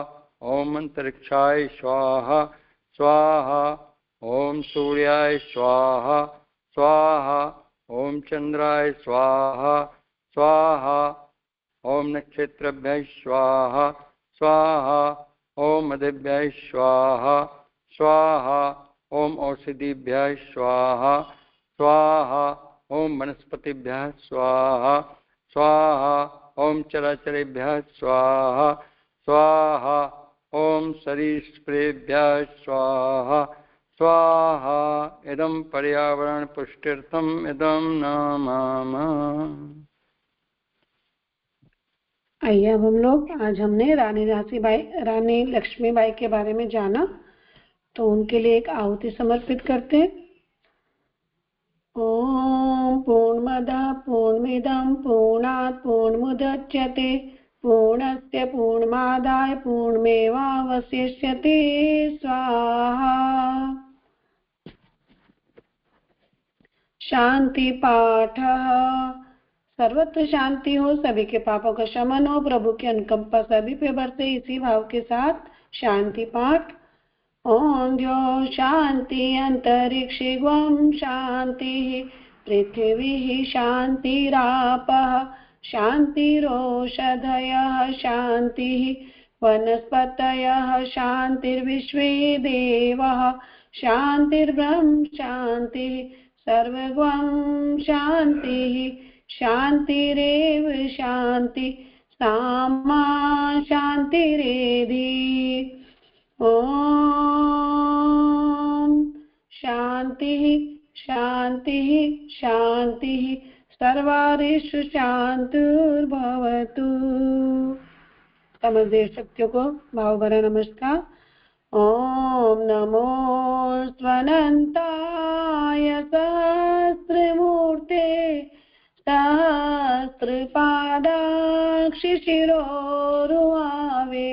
ओम अंतरिक्षाय स्वाहा स्वाहा। ओम सूर्याय स्वाहा स्वाहा। ओम चंद्राय स्वाहा स्वाहा। ओम नक्षत्रेभ्यः स्वाहा स्वाहा। ओम मदेभ्यः स्वाहा स्वाहा। ओम औषधिभ्यः स्वाहा स्वाहा। ओम वनस्पतिभ्यः स्वाहा स्वाहा। ओम चराचरेभ्यः स्वाहा स्वाहा। ओम सरीसृपेभ्यः स्वाहा स्वाहा। इदं पर्यावरण पुष्टिर्थम इदं न मम। आइए अब हम लोग, आज हमने रानी लक्ष्मीबाई के बारे में जाना, तो उनके लिए एक आहुति समर्पित करते हैं। ओम पूर्णमदः पूर्णमिदं पूर्णात् पूर्णमुदच्यते पूर्णस्य पूर्णमादाय पूर्णमेवावशिष्यते स्वाहा। शांति पाठ। सर्वत्र शांति हो, सभी के पापों का शमन हो, प्रभु की अनुकंपा सभी पे बरसे, इसी भाव के साथ शांति पाठ। ओम द्यो शांति अंतरिक्षिगं शांति पृथ्वी शांतिरापः शांतिरोषधयः शांति वनस्पतयः शांतिर्विश्वे देवः शांतिर्ब्रह्म शांति सर्वगं शांति शांतिरेव शांति सामा शांतिरेधि। ओम शांति शांति शांति सर्वारिषु शांतिर्भवतु। समझ देव शक्तियों को भाव भरा नमस्कार। ओम नमो स्वनंताय सहस्रमूर्ते सहस्रपादाक्षि शिरोरुहावे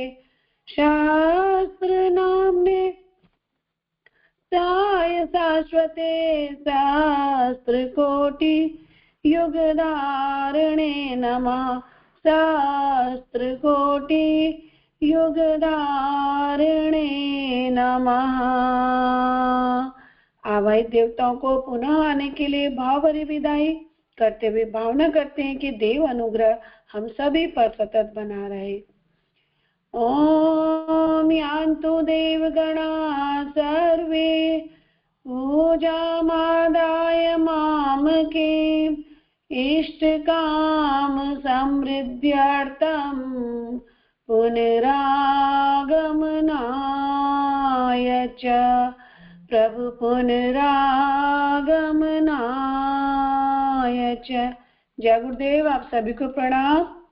शास्त्र नाम्ने साय शाश्वते सहस्र कोटि युगधारणे नमः सहस्र कोटि युगधारणे नमः। नमः। आवाहित देवताओं को पुनः आने के लिए भाव भरी विदाई करते हुए भावना करते हैं कि देव अनुग्रह हम सभी पर सतत बना रहे। ओम यान्तु देवगणा सर्वे पूजामादाय मामके इष्टकाम समृद्ध्यर्थं पुनरागमनाय च प्रभु पुनरागमनाय च। जय गुरुदेव, आप सभी को प्रणाम।